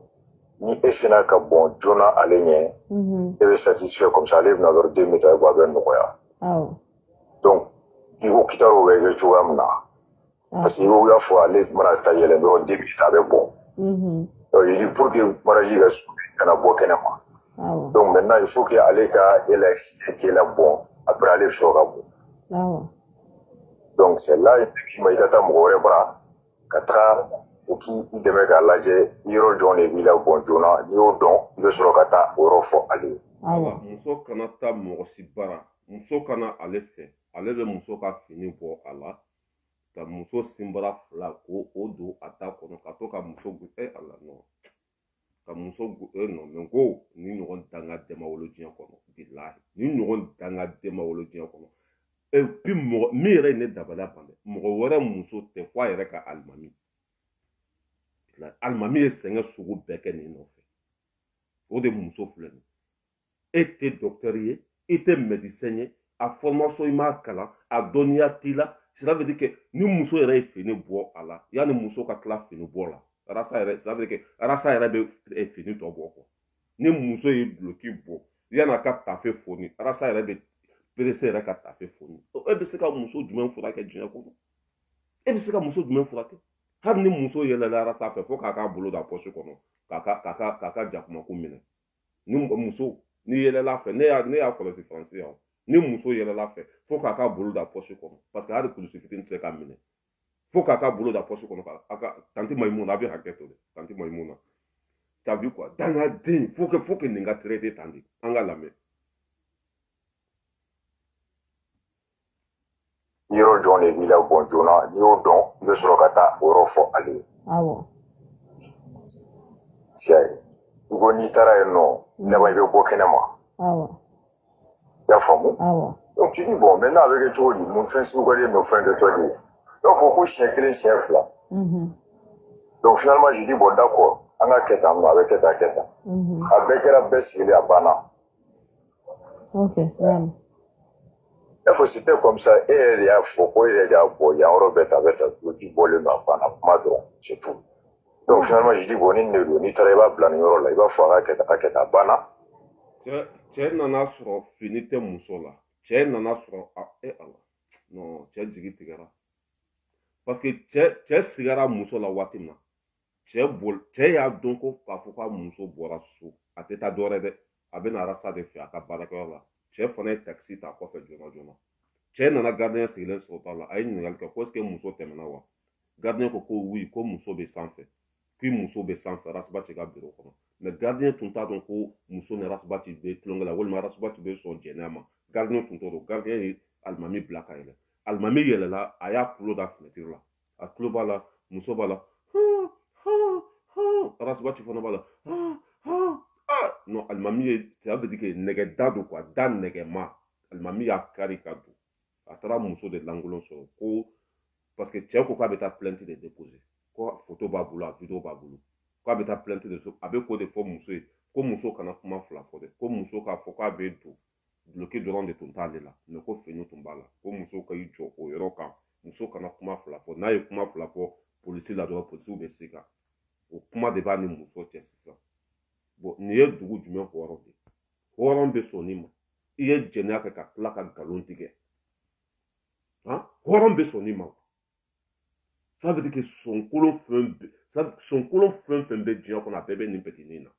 S4: ni e sina ka bɔn joona ale ɲɛ e bɛ satisfait comme ça ale bɛna lɔri 2 mètres bɔ a bɛ nɔgɔya donc i ko kitaro bɛ kɛ cogoya min na parce que i y'a fɔ ale mana taa yɛlɛ dɔrɔn 2 minutes a bɛ bɔn donc il dit pour que mariage ka kana bɔ kɛnɛma donc maintenant il faut que ale ka électricité la bɔn après ale bɛ sɔrɔ ka bɔ donc c'est là qui m'a i ka taa mɔgɔ wɛrɛ bara ka taga o k'i dɛmɛ k'a lajɛ yɔrɔ jɔn de b'i la bɔn joona n'i y'o dɔn i bɛ sɔrɔ ka taa o yɔrɔ fɔ ale ye.
S1: muso kana taa mɔgɔ si bara muso kana ale fɛ ale bɛ muso ka fini bɔ a la ka muso sinbara fila ko o don a ta kɔnɔ ka to ka muso ala nɔ ka muso non mais ko ni ɲɔgɔn danga dɛmɛ wolo diɲɛ kɔnɔ bilahi ni ɲɔgɔn danga dɛmɛ wolo diɲɛ kɔnɔ et puis mɔgɔ min yɛrɛ ye ne dabaliya ban dɛ mɔgɔ wɛrɛ muso tɛ fɔ a yɛrɛ ka alimami alimami ye sɛgɛn sugu bɛɛ kɛ nin nɔfɛ o de muso filɛ nin e tɛ docteur ye i tɛ médecin ye a formation i m'a kalan a dɔnniya t'i la cela veut dire que ni muso yɛrɛ ye fini bɔ a la yanni muso ka tila fini bɔ la arasa yɛrɛ cela veut dire que arasa yɛrɛ bɛ fini tɔ bɔ kɔ ni muso ye duloki bɔ yanni a ka tafe foni arasa yɛrɛ bɛ perese yɛrɛ ka tafe foni e bɛ se ka muso jumɛn furakɛ diɲɛ kɔnɔ e bɛ se ka muso jumɛn furakɛ hali ni muso yɛlɛla arasa fɛ fo k'a k'a bolo da poche kɔnɔ k'a ka jakumako minɛ ni muso ni yɛlɛla fɛ ne y'a kɔlɔsi faransi yan ni muso yɛlɛla fɛ fo k'a k'a bolo da poche kɔnɔ parce que hali kulusi fitini tɛ se k'a minɛ fo k'a k'a bolo da poche kɔnɔ ka tanti Mayimuna a bɛ hakɛ to dɛ tanti Mayimuna t'as vu quoi dangaden faut que nin ka traité tan de an ka lamɛn
S4: yɔrɔ jɔn de b'i la bɔn joona n'i y'o dɔn i bɛ sɔrɔ ka taa o yɔrɔ fɔ ale ye i ko n'i taara yen nɔ laban i bɛ bɔ kɛnɛma i y'a faamu donc tu dis bon maintenant a bɛ kɛ cogo di mun fɛn sugu ka di mun fɛn kɛ cogo di dɔw fɔ ko siɲɛ 1 siɲɛ 2 donc finalement je dis bon d'accord an ka kɛ tan a bɛ kɛ tan a bɛɛ kɛra bɛɛ sigilen a banna il faut c'était comme ça et il y a foko il y a bon il y a un bête avec ta petit bol dans pas madron c'est tout donc finalement je dis bon ni travaille pas plan yoro là il va falloir que ta bana
S1: cɛ nana sɔrɔ fini tɛ muso la cɛ nana sɔrɔ ala non cɛ jigi tigɛra parce que cɛ sigara muso la waati min na cɛ y'a dɔn ko k'a fɔ k'a muso bɔra so a tɛ taa dɔwɛrɛ dɛ a bɛ na arasa de fɛ a ka baarakɛyɔrɔ la cɛ fana ye taxi ta kɔfɛ joona cɛ nana gardien sigilen sɔrɔ ta la a ye ɲininkali kɛ ko est-ce que muso tɛmɛna wa gardien ko oui ko muso bɛ sanfɛ k'i muso bɛ sanfɛ arasibati ka bureau kɔnɔ mais gardien tun t'a dɔn ko muso ni arasibati bɛ tulonkɛ la walima arasibati bɛ sɔn jɛnɛya ma gardien tun t'o dɔn gardien ye alimami bila ka yɛlɛ alimami yɛlɛla a y'a tulo da fenêtre la a tulo b'a la muso b'a la arasibati fana b'a la non alimami ye ça veut dire que nɛgɛ da don quoi da nɛgɛma alimami y'a kari ka don a taara muso de lankolon sɔrɔ ko parce que cɛ ko k'a bɛ taa plainte de déposer ko photo b'a bolo a vidéo b'a bolo k'a bɛ taa plainte de a bɛ ko de fɔ muso ye ko muso kana kuma fila fɔ dɛ ko muso k'a fɔ k'a bɛ don duloki dɔrɔn de tun t'ale la mais ko fini tun b'a la ko muso ka i jɔ o yɔrɔ kan muso kana kuma fila fɔ n'a ye kuma fila fɔ polisi la dɔrɔn polisiw bɛ se ka o kuma de b'a ni muso cɛ sisan bon nin ye dugu jumɛn hɔrɔn de hɔrɔn bɛ sɔn nin ma i ye jɛnɛya kɛ ka tila ka nkalon tigɛ hɔrɔn bɛ sɔn nin ma ça veut dire que sonkolon fɛn fɛn bɛ diɲɛ kɔnɔ a bɛɛ bɛ nin petinin na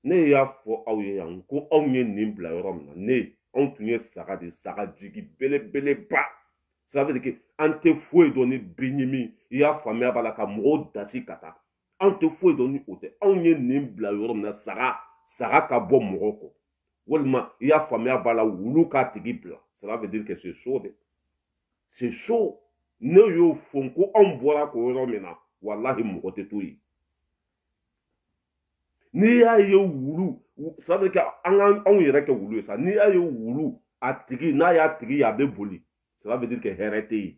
S1: ne y'a fɔ aw ye yan ko anw ye nin bila yɔrɔ min na anw tun ye saga de saga jigi belebeleba ça veut dire que an tɛ foyi dɔn ni biɲimi i y'a faamuya b'a la ka mɔgɔw dasi ka taa anw tɛ foyi dɔn ni o tɛ anw ye nin bila yɔrɔ min na saga ka bɔ mɔgɔ kɔ walima i y'a faamuya b'a la wulu k'a tigi bila cela veut dire que c'est chaud de c'est chaud ne y'o fɔ ko anw bɔra ko yɔrɔ min na walahi mɔgɔ tɛ to yen n'i y'a ye ça veut dire qu'on yɛrɛ kɛ wulu ye sa n'i y'a ye wulu a tigi n'a y'a tigi a bɛ boli ça veut dire que hɛrɛ tɛ yen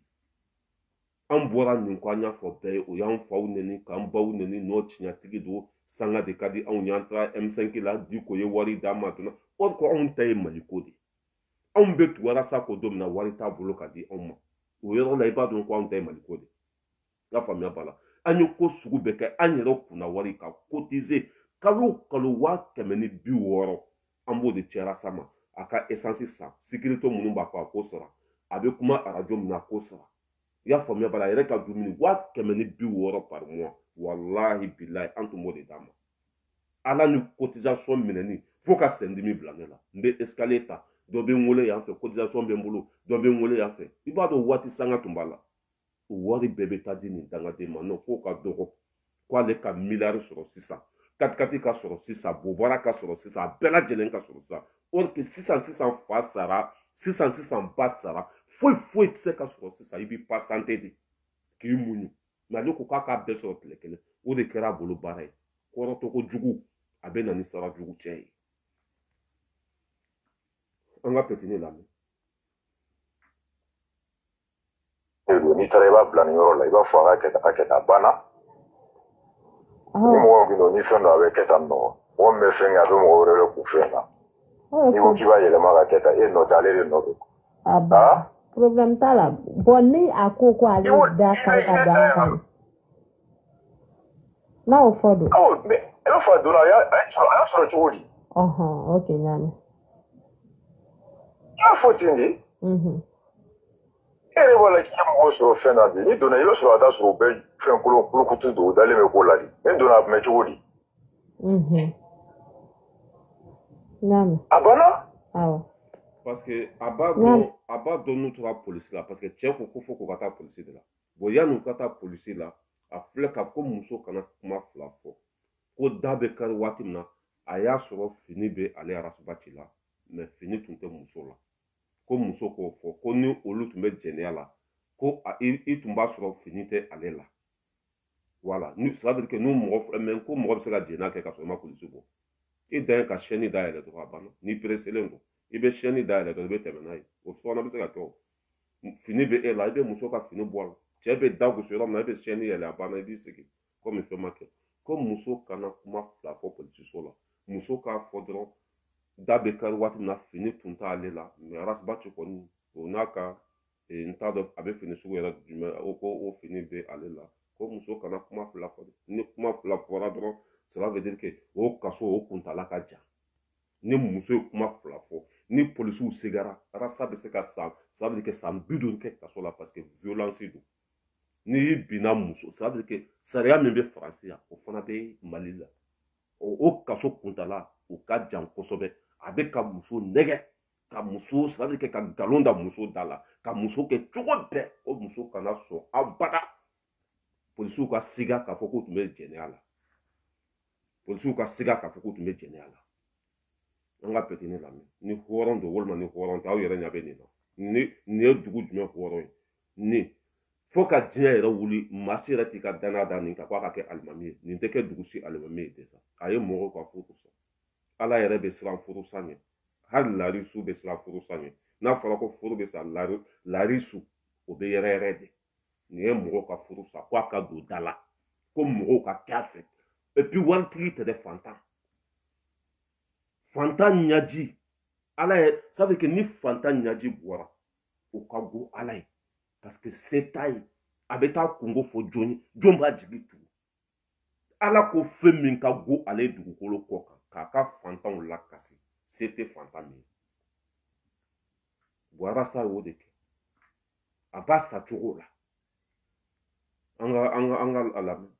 S1: an bɔra nin ko an y'a fɔ bɛɛ ye o y'an faw neni k'an baw neni n'o tiɲɛtigi don sanga de ka di anw ye an taara M5 la Diko ye wari d'an ma donna or ko anw ta ye Maliko de anw bɛ tugu Arasa ko don min na wari t'a bolo ka di anw ma o yɔrɔ la i b'a dɔn ko anw ta ye Maliko de i y'a faamuya b'a la an ye ko sugu bɛɛ kɛ an yɛrɛ kunna wari ka cotiser kalo kalo 660 an b'o de ci Arasa ma a ka essence san sécurité minnu b'a fɔ a ko sara a bɛ kuma arajo min na a ko sara i y'a faamuya b'a la a yɛrɛ ka dumuni 660 par mois wallahi billahi an tun b'o de d'a ma ala ni cotisation minɛni fo ka sendimi bila ne la n bɛ escalier ta dɔ bɛ n wele yan fɛ cotisation bɛ n bolo dɔ bɛ n wele yan fɛ i b'a dɔn waati sanga tun b'a la o wari bɛɛ bɛ taa di nin dangaden ma non fo ka dɔgɔ k'ale ka miliyari sɔrɔ sisan katikati ka sɔrɔ sisan bobara ka sɔrɔ sisan a bɛɛ lajɛlen ka sɔrɔ sisan or que sisan fa sara sisan ba sara foyi tɛ se ka sɔrɔ sisan i b'i pa santé de k'i muɲu mais ale ko k'a k'a bɛɛ sɔrɔ tile kelen o de kɛra a bolo baara ye kɔrɔtɔko jugu a bɛ na ni sara jugu cɛ ye an ka petini lamɛn
S4: n'i taara i b'a bila nin yɔrɔ la i b'a fɔ a ka kɛ tan a banna ni mɔgɔ min don ni fɛn dɔ a bɛ kɛ tan nɔ mɔgɔ min bɛ fɛn kɛ a bɛ mɔgɔ wɛrɛ de kun fɛn na n'i ko k'i b'a yɛlɛma ka kɛ tan e nɔ tɛ ale de nɔ don
S3: problème t'a la bon ni a ko ko ale da kan ka don an kan n'a y'o fɔ don
S4: e b'a fɔ a donna a y'a sɔrɔ cogo di
S3: ok ɲaami
S4: i y'a fɔ ten de e yɛrɛ b'a la k'i ye mɔgɔ sɔrɔ fɛn na de n'i donna i b'a sɔrɔ a t'a sɔrɔ u bɛ fɛn kulukutu don u dalen bɛ ko la de ne donna a tun bɛ cogo di
S3: ɲaami
S4: a banna
S3: awɔ
S1: parce que a b'a dɔn n'u tora polisi la parce que cɛ ko fo k'u ka taa polisi de la bon yan'u ka taa polisi la a filɛ k'a fɔ ko muso kana kuma fila fɔ ko da bɛ kari waati min na a y'a sɔrɔ fini bɛ ale Arasuba ci la mais fini tun tɛ muso la ko muso k'o fɔ ko ni olu tun bɛ jɛnɛya la ko i tun b'a sɔrɔ fini tɛ ale la voilà ça veut dire que n'u mɔgɔ filɛ mais ko mɔgɔ bɛ se ka jɛnɛya kɛ ka sɔrɔ i ma polisi bɔ i dan ye ka chaîne dayɛlɛ dɔrɔn a banna n'i presselen don i bɛ chaîne dayɛlɛ dɔrɔn i bɛ tɛmɛ n'a ye o fana bɛ se ka kɛ o fini bɛ e la i bɛ muso ka fini bɔ a la cɛ bɛ da gosi yɔrɔ min na i bɛ chaîne yɛlɛ a banna i b'i sigi komi fɛn ma kɛ ko muso kana kuma fila fɔ polisiso la muso k'a fɔ dɔrɔn da bɛ kari waati min na fini tun t'ale la mais Arasuba ci kɔni o n'a ka n t'a dɔn a bɛ fini sugu yɛrɛ jumɛn o ko o fini bɛ ale la ko muso kana kuma fila fɔ ni kuma fila fɔra dɔrɔn ça veut dire que o kaso o kuntala ka jan ni muso ye kuma fila fɔ ni polisiw segara Arasa bɛ se ka ça veut dire que san 50 kɛ kaso la parce que violence don n'i binna muso ça veut dire que sariya min bɛ Faransi yan o fana bɛ Mali la o kaso kuntala o ka jan kosɛbɛ a bɛ ka muso nɛgɛ ka muso ça veut dire que ka nkalon da muso da la ka muso kɛ cogo bɛɛ ko muso kana sɔn abada polisiw ka siga k'a fɔ k'u tun bɛ jɛnɛya la polisiw ka siga k'a fɔ k'u tun bɛ jɛnɛya la an ka petini lamɛn ni hɔrɔn don walima ni hɔrɔn tɛ aw yɛrɛ ɲɛ bɛ nin na nin ye dugu jumɛn hɔrɔn ye nin fo ka diɲɛ yɛrɛ wuli maa si yɛrɛ t'i ka danaya da nin kan ko a ka kɛ alimami ye nin tɛ kɛ dugu si alimami ye desa a ye mɔgɔw ka furu san ala yɛrɛ bɛ siran furu san ɲɛ hali larisu bɛ siran furu san ɲɛ n'a fɔra ko furu bɛ sa larisu o bɛ yɛrɛ yɛrɛ de nin ye mɔgɔw ka furu san ko a ka don da la ko mɔgɔw ka kɛ a fɛ et puis waritigi tɛ dɛ fantan fantan ɲaji ala ye ça veut dire que ni fantan ɲaji bɔra o ka go ala ye parce que se t'a ye a bɛ taa kungo fɔ jɔn b'a jigi tugu ala ko fɛn min ka go ale dugukolo kɔ kan k'a ka fantanw lakasi se tɛ fantan min ye Arasa y'o de kɛ a b'a sa cogo la an ka lamɛn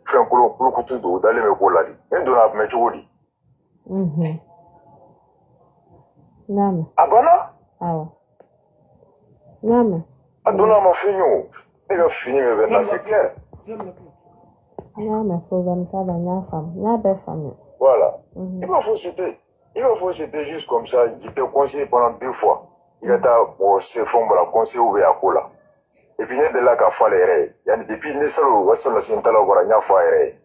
S4: fɛn kulukutu don u dalen bɛ ko la de ne donna a tun bɛ cogo di a banna a donna a ma fɛn ye o ne ka fini bɛ na c'est clair
S3: problème t'a la n y'a faamu n y'a bɛɛ faamu
S4: voilà il m'a faut c'était juste comme ça j'étais conseillé pendant 2 fois il ka taa mɔgɔ se fɛnw bara conseil bɛ a ko la et puis ne delila ka fɔ ale yɛrɛ ye yanni depuis ne salo wasolasi n ta la bɔra n y'a fɔ a yɛrɛ ye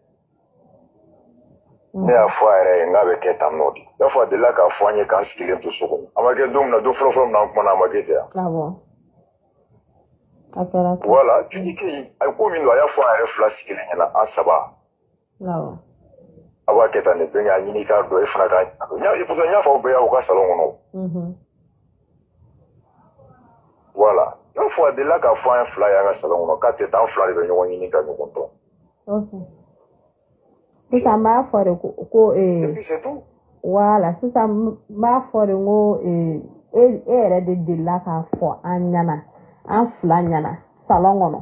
S4: ne y'a fɔ a yɛrɛ ye n'a bɛ kɛ tan nɔ de n'a fɔ a delila k'a fɔ an ye k'an sigilen to so kɔnɔ a ma kɛ don min na don fɔlɔfɔlɔ min na an kumana a ma kɛ ten yan voilà tu dis que a ye ko min don a y'a fɔ a yɛrɛ fila sigilen ɲɛna an saba a b'a kɛ tan de bɛɛ k'a ɲini k'a dɔn e fana k'a ɲini parce que n y'a fɔ aw bɛɛ y'aw ka salon kɔnɔ voilà n'a fɔ a delila k'a fɔ an ye fila y'an ka salon kɔnɔ k'a tɛ taa an fila de bɛ ɲɔgɔn ɲini ka ɲɔgɔn dɔn
S3: sisan b'a fɔ de ko wala sisan b'a fɔ de ko e yɛrɛ de delila k'a fɔ an ɲɛna an fila ɲɛna salon kɔnɔ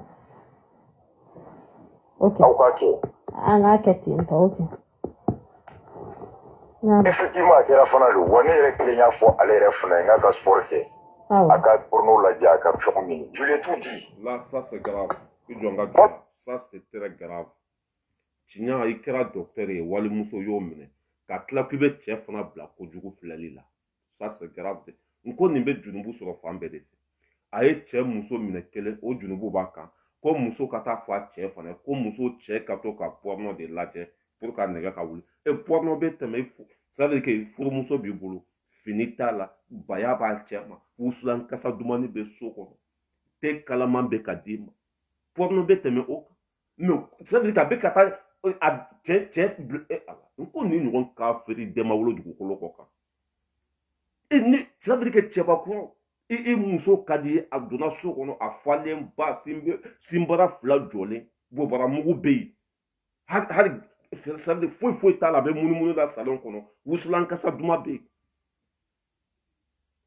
S4: aw k'a kɛ
S3: an k'a kɛ ten tɔ
S4: effectivement a kɛra fana de wa ne yɛrɛ kelen y'a fɔ ale yɛrɛ fana ye n k'a ka sport kɛ a ka porno lajɛ a ka fɛnw ɲini je l'ai tout dit
S1: là ça c'est grave ça c'est très grave tiɲɛ i kɛra docteur ye walimuso y'o minɛ ka tila k'i bɛ cɛ fana bila kojugu filɛli la ça c'est grave de n ko nin bɛ junubu sɔrɔ fan bɛɛ de fɛ a ye cɛ muso minɛ kelen o junubu b'a kan ko muso ka taa fɔ a cɛ fana ko muso cɛ ka to ka porno de lajɛ pour ka nɛgɛ ka wuli porno bɛ tɛmɛ ça veut dire que furumuso b'i bolo fini t'a la baya b'a cɛ ma wusulan kasa dumani bɛ so kɔnɔ te kalaman bɛ ka d'i ma porno bɛ tɛmɛ o kan mais ça veut dire que a bɛ ka taa a cɛ n ko ni ɲɔgɔn k'a feere dɛma wolo dugukolo kɔ kan ni ça veut dire que cɛbakɔrɔ i muso ka di ye a donna so kɔnɔ a falen ba sinbara fila jɔlen bobara mugu bɛ yen hali ça veut dire foyi t'a la a bɛ munumunu la salon kɔnɔ wusulan kasa duman bɛ yen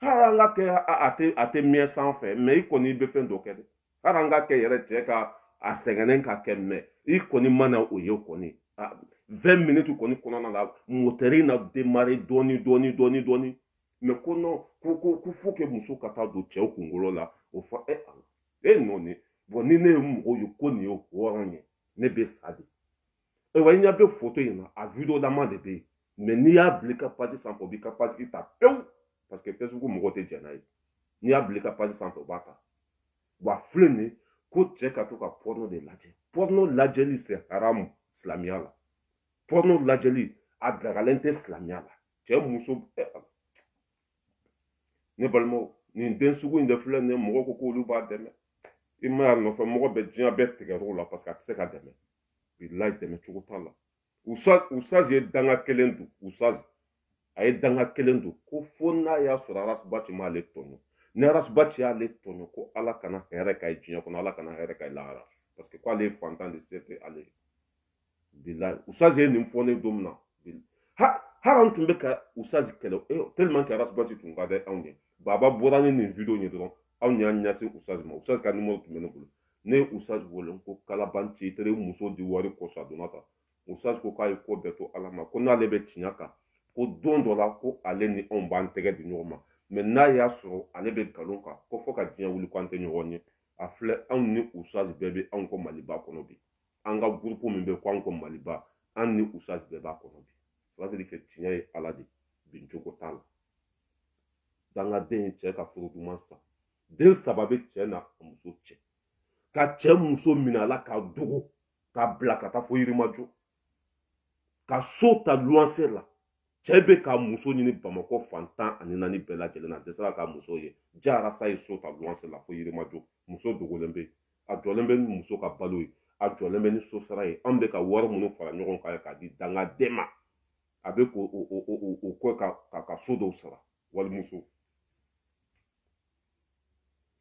S1: hali an ka kɛ a tɛ miɲɛ sanfɛ mais i kɔni bɛ fɛn dɔ kɛ dɛ hali an ka kɛ yɛrɛ cɛ ka a sɛgɛnnen ka kɛ mais i kɔni mana o ye kɔni 20 minutes kɔni kɔnɔna la motɛri na démarrer dɔɔni mais ko non ko faut que muso ka taa don cɛw kunkolo la o fɔ non ne bon ni ne ye mɔgɔ ye ko nin ye hɔrɔn ye ne bɛ sa de wa i ɲɛ bɛ photo in na a video lama de bɛ yen mais n'i y'a bila i ka page sanfɛ o b'i ka page ta pewu parce que Facebook mɔgɔ tɛ jɛn n'a ye n'i y'a bila i ka page sanfɛ o b'a ta wa filɛ nin ye ko cɛ ka to ka porno de lajɛ porno lajɛli c'est haramu silamɛya la porno lajɛli a dagalen tɛ silamɛya la cɛ muso ne balimaw nin den sugu in de filɛ nin ye mɔgɔ ko k'olu b'a dɛmɛ i ma y'a nɔfɛ mɔgɔ bɛ diɲɛ bɛɛ tigɛr'o la parce que a tɛ se ka dɛmɛ bilahi dɛmɛ cogo t'a la usazi ye danga kelen don usazi a ye danga kelen don ko fo n'a y'a sɔrɔ arasibaci m'ale tɔɲɔ ni arasibaci y'ale tɔɲɔ ko ala kana hɛrɛ ka ye diɲɛ kɔnɔ ala kana hɛrɛ ka ye lahara parce que k'ale ye fantan de se tɛ ale ye bilahi usazi ye nin fɔ ne don min na hali an tun bɛ ka usazi kɛlɛ tellement que arasibaci tun ka di anw ye baba bɔra ni nin video ye dɔrɔn anw y'an ɲɛsin usazi ma usazi ka numéro tun bɛ ne bolo ne ye usazi wele ko kalaban ci tere muso di wari kɔsɔ a donna ta usazi ko k'a ye ko bɛɛ to ala ma ko n'ale bɛ tiɲɛ kan ko don dɔ la ko ale ni anw b'an tɛgɛ di ɲɔgɔn ma mais n'a y'a sɔrɔ ale bɛ nkalon kan ko fo ka diɲɛ wuli ko an tɛ ɲɔgɔn ye a filɛ anw ni usazi bɛɛ bɛ anw ko maliba kɔnɔ bi an ka groupe min bɛ ko anw ko maliba an ni usazi bɛɛ b'a kɔnɔ bi ça veut dire que tiɲɛ ye ala de bin cogo t'a la dangaden ye cɛ ka furu duman san den saba bɛ cɛ n'a muso cɛ ka cɛ muso minɛ a la k'a dogo k'a bila ka taa fo yirimajɔ ka so ta luwanse la cɛ bɛ ka muso ɲini bamakɔ fan 14 bɛɛ lajɛlen na a dɛsɛra ka muso ye jarasa ye so ta luwanse la fo yirimajɔ muso dogolen bɛ a jɔlen bɛ ni muso ka balo ye a jɔlen bɛ ni so sara ye an bɛ ka wari minnu fara ɲɔgɔn kan k'a di dangaden ma a bɛ k'o kɔ ka so dɔw sara walimuso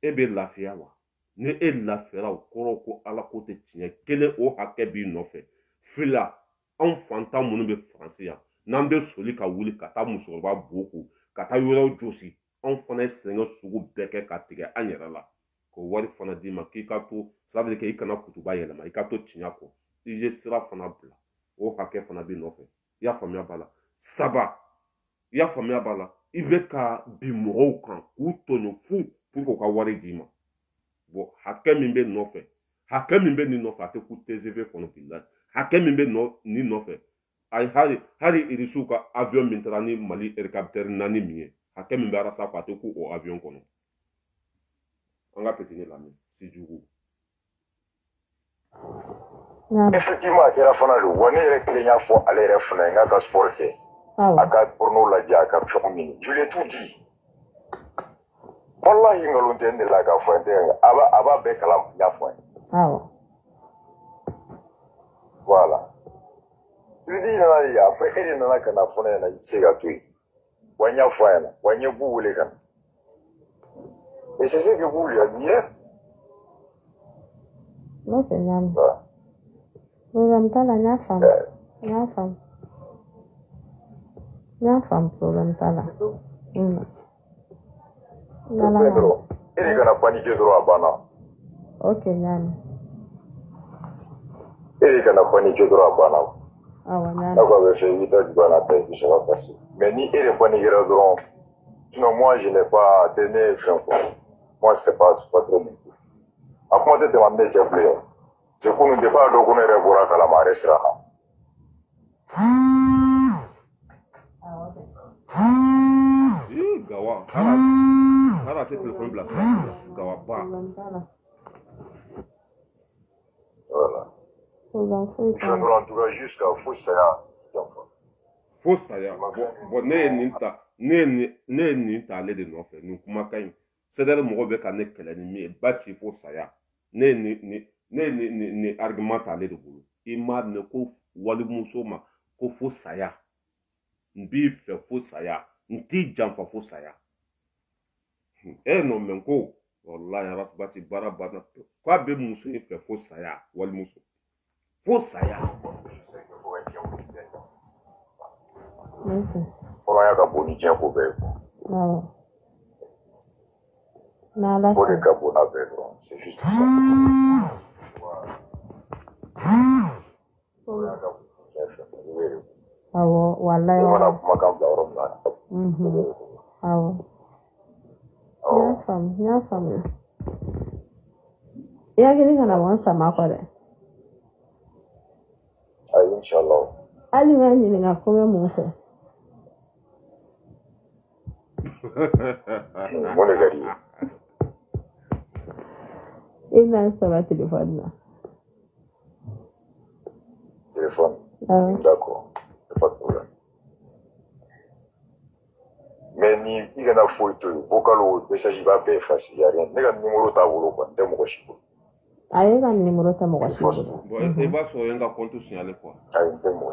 S1: e bɛ lafiya wa ni e lafiyara o kɔrɔ ko ala ko tɛ tiɲɛ kelen o hakɛ b'i nɔfɛ fila anw fantan minnu bɛ faransi yan n'an bɛ soli ka wuli ka taa musokɔrɔba bo ko ka taa yɔrɔw jɔsi anw fana ye sɛgɛn sugu bɛɛ kɛ ka tigɛ an yɛrɛ la k'o wari fana d'i ma k'i ka to ça veut dire que i kana kutuba yɛlɛma i ka to tiɲɛ kɔ i ye sira fana bila o hakɛ fana b'i nɔfɛ i y'a faamuya b'a la saba i y'a faamuya b'a la i bɛ ka bin mɔgɔw kan k'u tɔɲɔ fu pour k'u ka wari d'i ma bon hakɛ min bɛ nɔfɛ hakɛ min bɛ nin nɔfɛ a tɛ ku TGV kɔnɔ bilahi hakɛ min bɛ nin nɔfɛ hali irisiw ka avion min taara ni mali hélicoptère 4 min ye hakɛ min bɛ arasa kɔ a tɛ ku o avion kɔnɔ an ka petini lamɛn Sijugu
S4: Effectivement, à la fin de l'année, on est client pour aller refaire un sport. À 4 pour nous, la dia, à je l'ai tout dit. Wallah, il y a longtemps de la gaffe, Aba Bekalam, Yafouin. Voilà. Tu dis, après, il y en a qui ont fait un ségatou. Wanya Fouin, Wanya Bouligan. Et c'est ce que vous lui avez dit, hein?
S3: Ok, Yann. Vous n'aimez pas la femme. La femme. La femme, vous n'aimez pas la.
S4: Pedro, il est gonna paniquer droit à Bana.
S3: Ok, Yann.
S4: Il est gonna paniquer droit à Bana.
S3: Ah, ouais, Yann.
S4: D'accord, je vais éviter du Bana, je vais passer. Mais ni il est paniqué droit. Sinon, moi, je n'ai pas tenu, moi, c'est pas trop bien. Après, je te demande, j'ai oublié. Je ne connais pas de quoi on est pour la restaurant.
S1: Gawa, Hara, tu téléphone blasé. Gawa, pas.
S4: Voilà. Je nous entoure jusqu'à Foussaya.
S1: Foussaya. Bon, ne ninta ale de nɔfɛ nin kumakan in sɛdɛrɛ mɔgɔ bɛ ka ne kɛlɛ ni min ye ba ci fo saya ne ni argument t'ale de bolo i m'a ne ko walimuso ma ko fo saya n b'i fɛ fo saya n t'i janfa fo saya non mɛ ko wallahi arasibati baara banna k'a bɛ muso in fɛ fo saya walimuso fo saya.
S4: Orang yang kabur ni jangan couvert. Pour les cabos n'avaient pas, c'est juste ça.
S3: Awo, wallahi.
S4: On a makan bila orang lain.
S3: Awo. Nyafam. Ya gini kana wan sama ko de.
S4: Ay inshallah.
S3: Ali ma ni nga ko me mo se.
S4: Mon gari.
S3: Il a un téléphone là.
S4: Téléphone. D'accord. Pas de problème. Mais ni il y a une photo, vocal ou message va pas effacer, il n'y a rien. Il y a un numéro ta wolo quoi, t'es mon chiffre.
S3: Ah, il y a un numéro ta mon chiffre.
S1: Bon, il va sur un compte signaler quoi.
S4: Ah, t'es mon